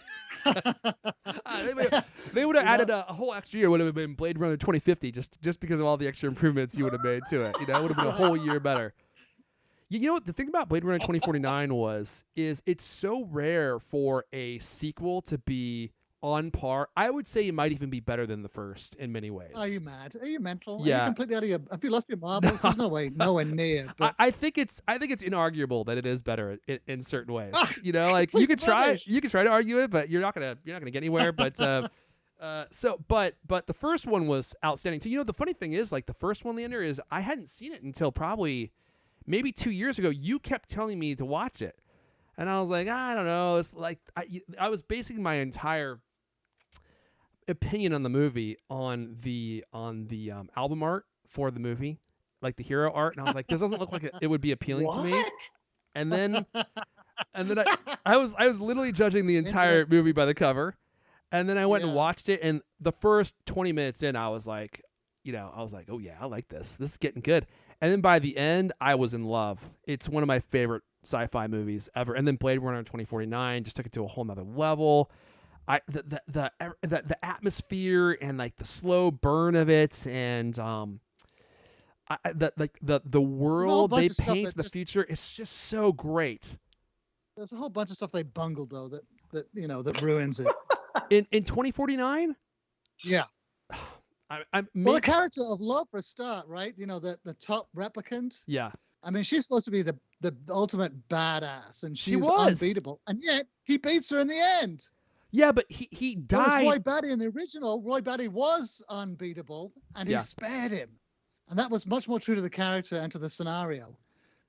They would have added a whole extra year. Would have been Blade Runner 2050 just because of all the extra improvements you would have made to it. It would have been a whole year better. You know what the thing about Blade Runner 2049 is it's so rare for a sequel to be on par. I would say it might even be better than the first in many ways. Are you mad? Are you mental? Yeah. Are you completely out of your? Have you lost your marbles? There's nowhere near. But I think it's inarguable that it is better in certain ways. Like you could try to argue it, but you're not gonna get anywhere. But but the first one was outstanding too. The funny thing is, like the first one, Leander, is I hadn't seen it until probably maybe 2 years ago. You kept telling me to watch it, and I was like, I don't know. It's like I was basing my entire opinion on the movie on the album art for the movie, like the hero art, and I was like, this doesn't look like it would be appealing to me. And then I was literally judging the entire movie by the cover, and then I went and watched it, and the first 20 minutes in, I was like, oh yeah, I like this. This is getting good. And then by the end, I was in love. It's one of my favorite sci-fi movies ever. And then Blade Runner 2049 just took it to a whole nother level. The atmosphere and like the slow burn of it, and the world they paint, the future, it's just so great. There's a whole bunch of stuff they bungled though that ruins it. In 2049. Yeah. Well, the character of Love for a start, right? The top replicant. Yeah. I mean, she's supposed to be the ultimate badass, and She she's was unbeatable, and yet he beats her in the end. Yeah, but he died. Roy Batty in the original, Roy Batty was unbeatable, and he spared him, and that was much more true to the character and to the scenario.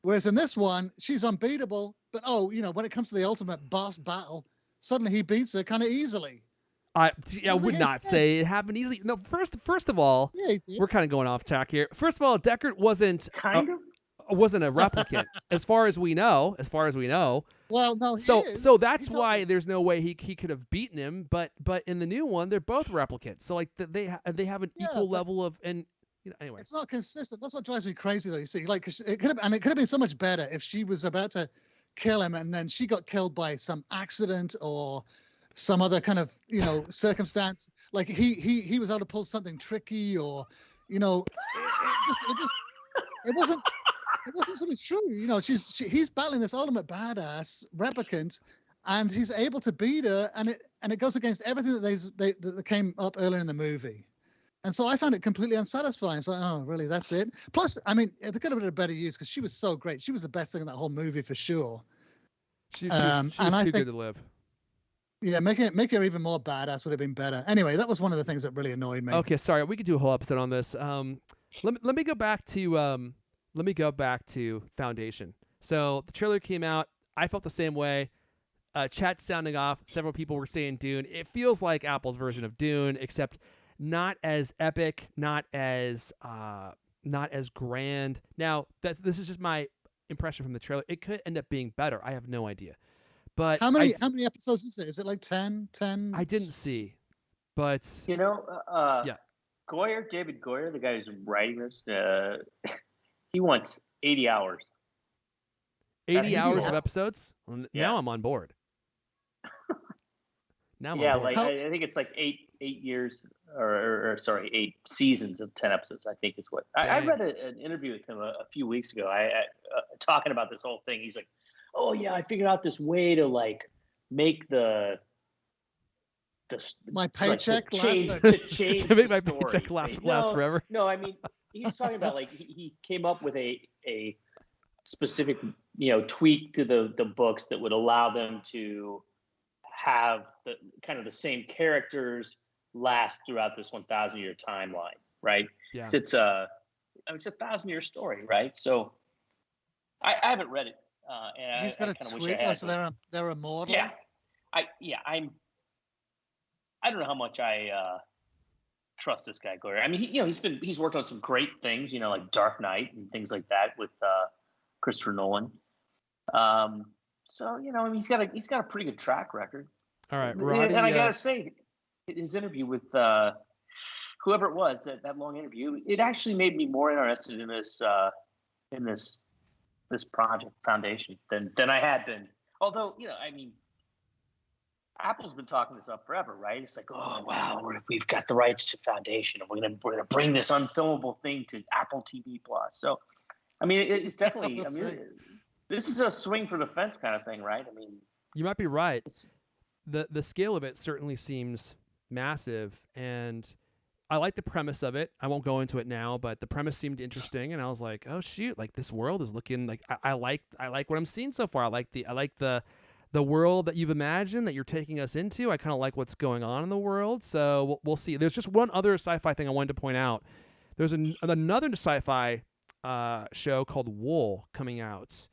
Whereas in this one, she's unbeatable, but when it comes to the ultimate boss battle, suddenly he beats her kind of easily. I would not say it happened easily. No, first of all, we're kind of going off track here. First of all, Deckard wasn't a replicant, as far as we know. Well, no, so that's why there's no way he could have beaten him. But in the new one, they're both replicants. So like they have an equal level of anyway. It's not consistent. That's what drives me crazy, though. You see, like it could have been so much better if she was about to kill him and then she got killed by some accident or some other kind of circumstance. Like he was able to pull something tricky, or it wasn't sort of true. He's battling this ultimate badass replicant, and he's able to beat her, and it goes against everything that came up earlier in the movie. And so I found it completely unsatisfying. It's like, oh, really? That's it? Plus, I mean, there could have been a better use because she was so great. She was the best thing in that whole movie for sure. She's too good to live. Yeah, make her even more badass would have been better. Anyway, that was one of the things that really annoyed me. Okay, sorry. We could do a whole episode on this. Let me go back to Foundation. So the trailer came out. I felt the same way. Chat sounding off. Several people were saying Dune. It feels like Apple's version of Dune, except not as epic, not as grand. Now, this is just my impression from the trailer. It could end up being better. I have no idea. But how many episodes is it? Is it like 10? I didn't see, but yeah. David Goyer, the guy who's writing this, he wants 80 hours. 80 hours of episodes? Well, now I'm on board. Now I'm on board. I think it's like 8 years, or sorry, 8 seasons of 10 episodes. I think is what I read an interview with him a few weeks ago. I talking about this whole thing. He's like, "Oh yeah, I figured out this way to like make my paycheck change to make my paycheck last forever." No, I mean he's talking about like he came up with a specific tweak to the books that would allow them to have the kind of the same characters last throughout this 1,000-year timeline, right? Yeah, so it's a 1,000-year story, right? So I haven't read it. And he's got a tweak, so they're immortal. Yeah, I don't know how much I trust this guy Goyer. I mean, he's worked on some great things, like Dark Knight and things like that with Christopher Nolan. So I mean, he's got a pretty good track record. All right, Roddy, and I gotta say, his interview with whoever it was, that long interview, it actually made me more interested in this project Foundation than I had been. Although, I mean, Apple's been talking this up forever, right? It's like, oh wow, we've got the rights to Foundation, and we're gonna bring this unfilmable thing to Apple TV Plus. So, I mean, it's definitely. I mean, this is a swing for the fence kind of thing, right? I mean, you might be right. The scale of it certainly seems massive, and I like the premise of it. I won't go into it now, but the premise seemed interesting, and I was like, oh shoot, like this world is looking like I like what I'm seeing so far. I like the world that you've imagined that you're taking us into. I kind of like what's going on in the world. So we'll see. There's just one other sci-fi thing I wanted to point out. There's another sci-fi show called Wool coming out.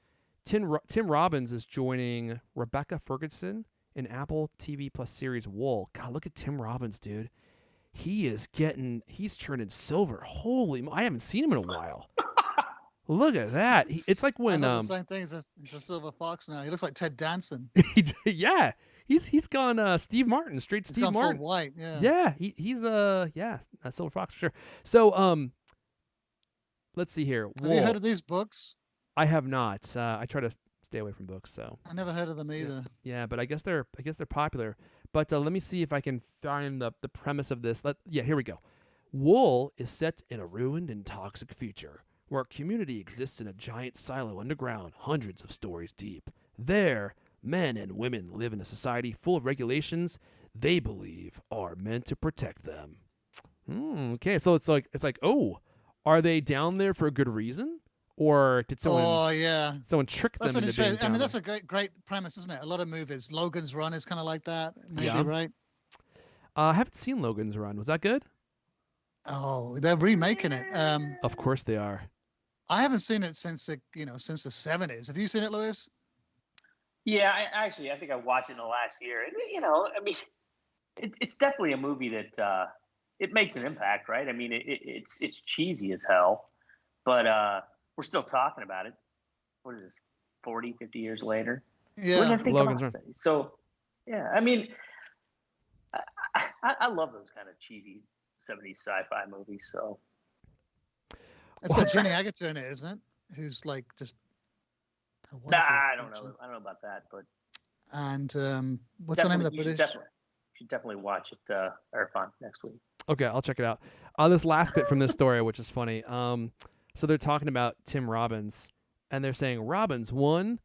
Tim Robbins is joining Rebecca Ferguson in Apple TV Plus series Wool. God, look at Tim Robbins, dude. He's turning silver. I haven't seen him in a while. Look at that. It's like when the same thing. He's a silver fox now. He looks like Ted Danson. Yeah. He's gone Steve Martin, straight he's Steve gone Martin. Full white, yeah. Yeah, he's a silver fox for sure. So let's see here. Have you heard of these books? I have not. I try to stay away from books, so I never heard of them either. Yeah, but I guess they're popular. But let me see if I can find the premise of this. Here we go. Wool is set in a ruined and toxic future where community exists in a giant silo underground, hundreds of stories deep. There, Men and women live in a society full of regulations they believe are meant to protect them. Okay, so it's like, oh, are they down there for a good reason? Or did someone trick them into being down I mean, there? that's a great premise, isn't it? A lot of movies. Logan's Run is kind of like that, maybe, Yeah. right? I haven't seen Logan's Run. Was that good? Oh, they're remaking it. Of course they are. I haven't seen it since the 70s. Have you seen it, Lewis? Yeah, I think I watched it in the last year. And, I mean, it's definitely a movie that it makes an impact, right? I mean, it's cheesy as hell, but we're still talking about it. What is this, 40, 50 years later? Yeah. What did I think Logan's about Run. it? So, yeah, I mean, I love those kind of cheesy 70s sci-fi movies. So It's got Jenny Agutter in it, isn't it? Who's like just a wonderful I don't actor. know. I don't know about that, but And what's the name of the you should British? definitely watch it, Irfan, next week. Okay, I'll check it out. This last bit from this story, which is funny. So they're talking about Tim Robbins, and they're saying Robbins won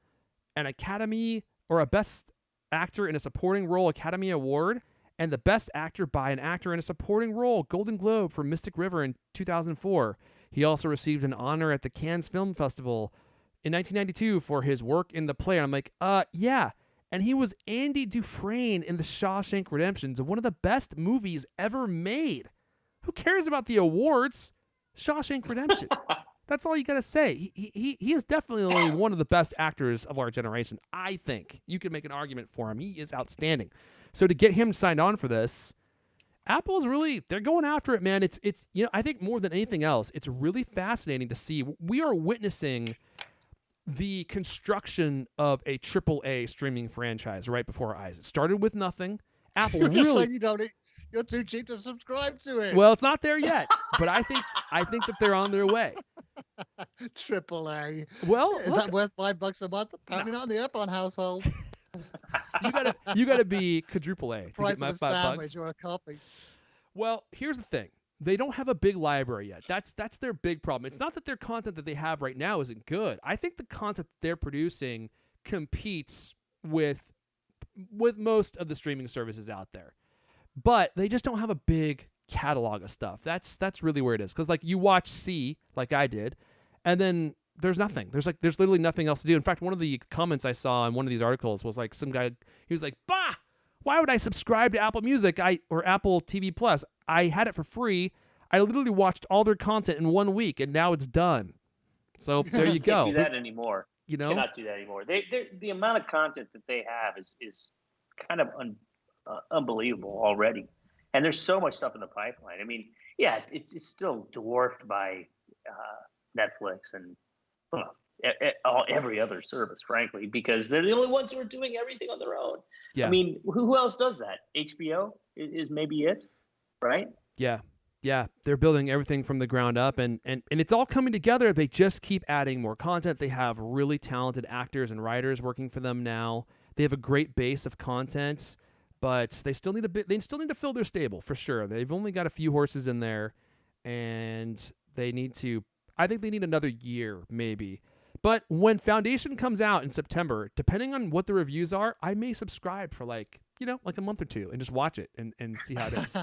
an Academy or a Best Actor in a Supporting Role Academy Award and the Best Actor by an Actor in a Supporting Role Golden Globe for Mystic River in 2004. He also received an honor at the Cannes Film Festival in 1992 for his work in the play. And I'm like, yeah. And he was Andy Dufresne in The Shawshank Redemption, one of the best movies ever made. Who cares about the awards? Shawshank Redemption. That's all you got to say. He is definitely one of the best actors of our generation, I think. You could make an argument for him. He is outstanding. So to get him signed on for this, Apple's really, they're going after it, man. It's I think more than anything else, it's really fascinating to see. We are witnessing the construction of a AAA streaming franchise right before our eyes. It started with nothing. Apple really. You're too cheap to subscribe to it. Well, it's not there yet, but I think that they're on their way. AAA. Well, is that worth $5 a month? Apparently not in the Epon household. You gotta be quadruple A to Price get my of a $5. sandwich or a coffee. Well, here's the thing. They don't have a big library yet. That's their big problem. It's not that their content that they have right now isn't good. I think the content that they're producing competes with most of the streaming services out there. But they just don't have a big catalog of stuff. That's really where it is. Because like you watch C, like I did, and then there's nothing. There's literally nothing else to do. In fact, one of the comments I saw in one of these articles was like some guy, he was like, bah, why would I subscribe to Apple Music or Apple TV Plus? I had it for free. I literally watched all their content in 1 week, and now it's done. So there you go. Can't do that anymore. You know, cannot do that anymore. The amount of content that they have is kind of unbelievable already, and there's so much stuff in the pipeline. I mean, yeah, it's still dwarfed by Netflix and every other service, frankly, because they're the only ones who are doing everything on their own. Yeah. I mean, who else does that? HBO is maybe it, right? Yeah. They're building everything from the ground up, and it's all coming together. They just keep adding more content. They have really talented actors and writers working for them now. They have a great base of content, but they still need to fill their stable for sure. They've only got a few horses in there, and I think they need another year maybe. But when Foundation comes out in September, depending on what the reviews are, I may subscribe for like a month or two and just watch it and see how it is.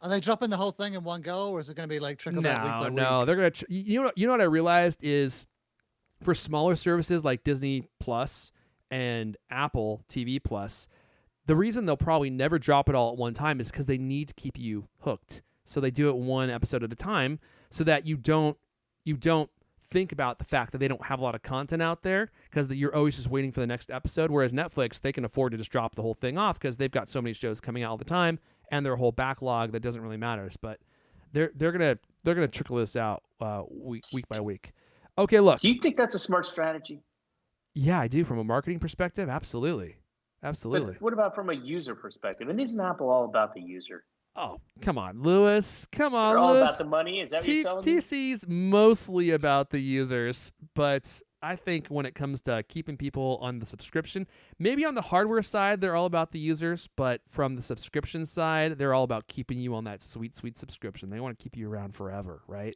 Are they dropping the whole thing in one go, or is it going to be like trickle down week by week? No, they're gonna. You know what I realized is, for smaller services like Disney Plus and Apple TV Plus, the reason they'll probably never drop it all at one time is because they need to keep you hooked. So they do it one episode at a time, so that you don't think about the fact that they don't have a lot of content out there, because you're always just waiting for the next episode. Whereas Netflix, they can afford to just drop the whole thing off because they've got so many shows coming out all the time and their whole backlog that doesn't really matter. But they're gonna trickle this out week by week. Okay, look. Do you think that's a smart strategy? Yeah, I do. From a marketing perspective, absolutely. But what about from a user perspective? And isn't Apple all about the user? Oh, come on, Lewis. Come on, They're all Lewis. about the money. Is that what you're telling me? TC's mostly about the users, but I think when it comes to keeping people on the subscription, maybe on the hardware side, they're all about the users, but from the subscription side, they're all about keeping you on that sweet, sweet subscription. They want to keep you around forever, right?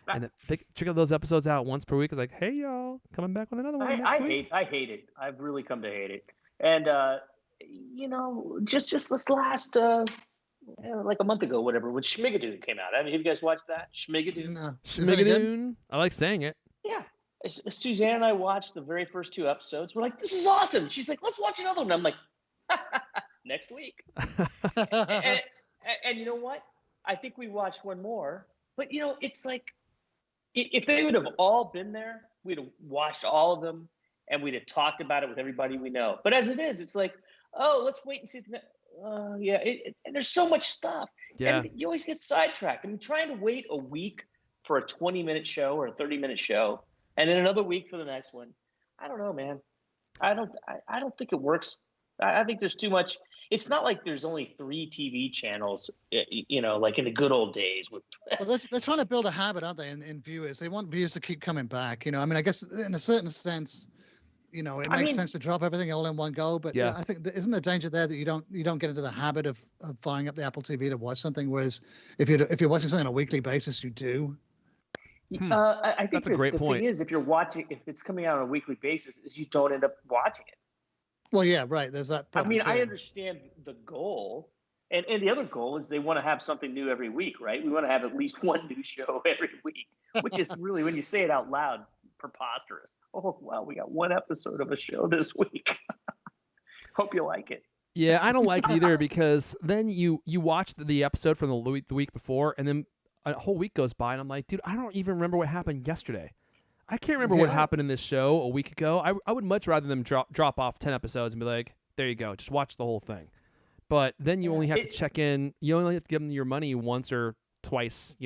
And they check out those episodes out once per week. It's like, hey, y'all, coming back with another one next week. I hate it. I've really come to hate it. And just this last like a month ago, whatever, when Schmigadoon came out. I mean, have you guys watched that? Schmigadoon? No. Is that good? Schmigadoon. I like saying it. Yeah. Suzanne and I watched the very first 2 episodes. We're like, this is awesome. She's like, let's watch another one. I'm like, next week. And you know what? I think we watched one more. But, it's like, if they would have all been there, we'd have watched all of them, and we'd have talked about it with everybody we know. But as it is, it's like, oh, let's wait and see. And there's so much stuff. Yeah. And you always get sidetracked. I mean, trying to wait a week for a 20-minute show or a 30-minute show, and then another week for the next one. I don't know, man. I don't think it works. I think there's too much. It's not like there's only 3 TV channels, like in the good old days. Well, they're trying to build a habit, aren't they, in viewers? They want viewers to keep coming back. I mean, I guess in a certain sense, it makes sense to drop everything all in one go. But yeah. I think isn't the danger there that you don't get into the habit of firing up the Apple TV to watch something, whereas if you're watching something on a weekly basis, you do. I think that's a great point. The thing is, if it's coming out on a weekly basis, is you don't end up watching it. Well, yeah, right. There's that. I mean, I understand the goal, and the other goal is they want to have something new every week, right? We want to have at least one new show every week, which is really, when you say it out loud, preposterous. Oh, wow, we got one episode of a show this week. Hope you like it. Yeah, I don't like it either, because then you watch the episode from the week before, and then a whole week goes by, and I'm like, dude, I don't even remember what happened yesterday. I can't remember what happened in this show a week ago. I would much rather them drop off 10 episodes and be like, there you go, just watch the whole thing. But then you only have to check in. You only have to give them your money once or twice,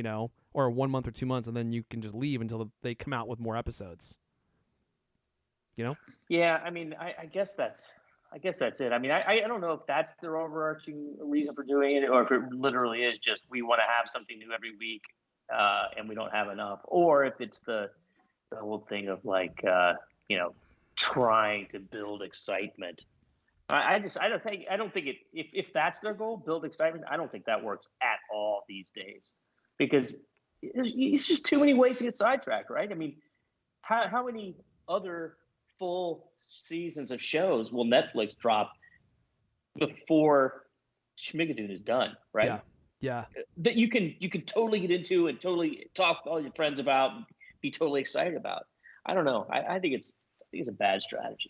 or 1 month or 2 months, and then you can just leave until they come out with more episodes. Yeah, I mean, I guess that's it. I mean, I don't know if that's their overarching reason for doing it, or if it literally is just we want to have something new every week, and we don't have enough, or if it's the whole thing of like trying to build excitement. I don't think it, if that's their goal, build excitement, I don't think that works at all these days, because it's just too many ways to get sidetracked, right? I mean, how many other full seasons of shows will Netflix drop before Schmigadoon is done, right? Yeah. That you can totally get into and totally talk to all your friends about, and be totally excited about. I don't know. I think it's a bad strategy.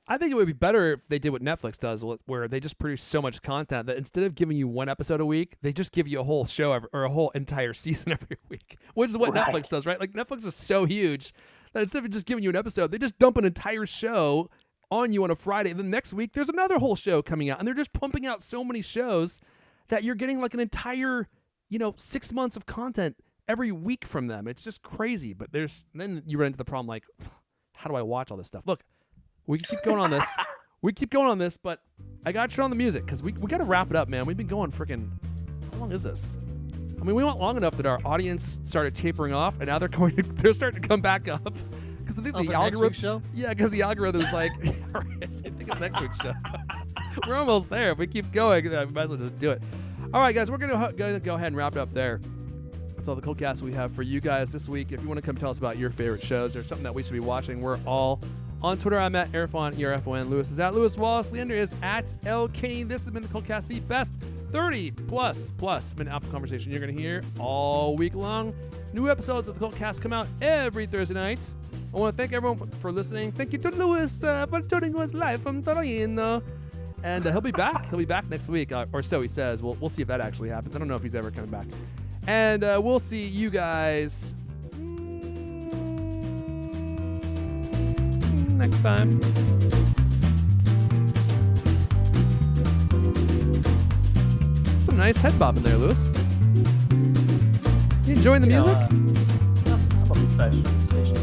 I think it would be better if they did what Netflix does, where they just produce so much content that instead of giving you one episode a week, they just give you a whole show or a whole entire season every week, which is what Netflix does, right? Like, Netflix is so huge that instead of just giving you an episode, they just dump an entire show on you on a Friday. And the next week, there's another whole show coming out. And they're just pumping out so many shows that you're getting like an entire, 6 months of content every week from them. It's just crazy. But then you run into the problem, like, how do I watch all this stuff? Look, we can keep going on this. But I got to turn on the music, because we got to wrap it up, man. We've been going freaking, how long is this? I mean, we went long enough that our audience started tapering off, and now they're starting to come back up. Because I think the algorithm. Show? Yeah, because the algorithm's like, I think it's next week's show. We're almost there. If we keep going, we might as well just do it. All right, guys, we're gonna go ahead and wrap it up there. That's all the CulCast we have for you guys this week. If you want to come tell us about your favorite shows or something that we should be watching, we're all on Twitter. I'm at Erfon, ERFON. Lewis is at Lewis Wallace. Leander is at L. Kenny. This has been the CulCast, the best 30+ minute Apple conversation you're going to hear all week long. New episodes of the CulCast come out every Thursday night. I want to thank everyone for listening. Thank you to Lewis for joining us live from Torino. And he'll be back. He'll be back next week, or so he says. We'll see if that actually happens. I don't know if he's ever coming back. And we'll see you guys next time. Some nice head bobbing there, Lewis. You enjoying the music? I'm a professional musician.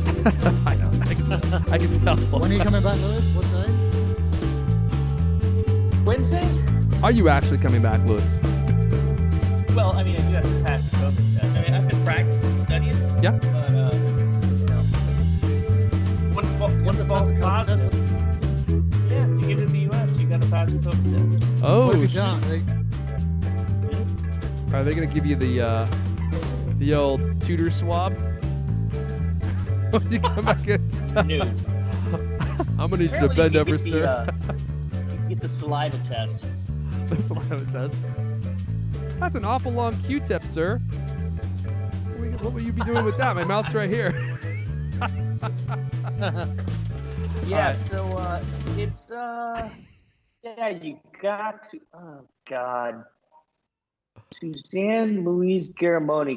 I can tell. When are you coming back, Lewis? What day? Wednesday? Are you actually coming back, Lewis? Well, I mean, I do have to pass the COVID test. I mean, I've been practicing, studying. Yeah. But, once the false positive, yeah, to get into the U.S., you got to pass the COVID test. Oh, what have you done? Are they going to give you the old tutor swab? When you come back in? No. I'm going to need you to bend over, sir. get the saliva test. The saliva test. That's an awful long Q-tip, sir. What will you be doing with that? My mouth's right here. Yeah, so it's yeah, you got to, oh God, Suzanne Louise Garamoni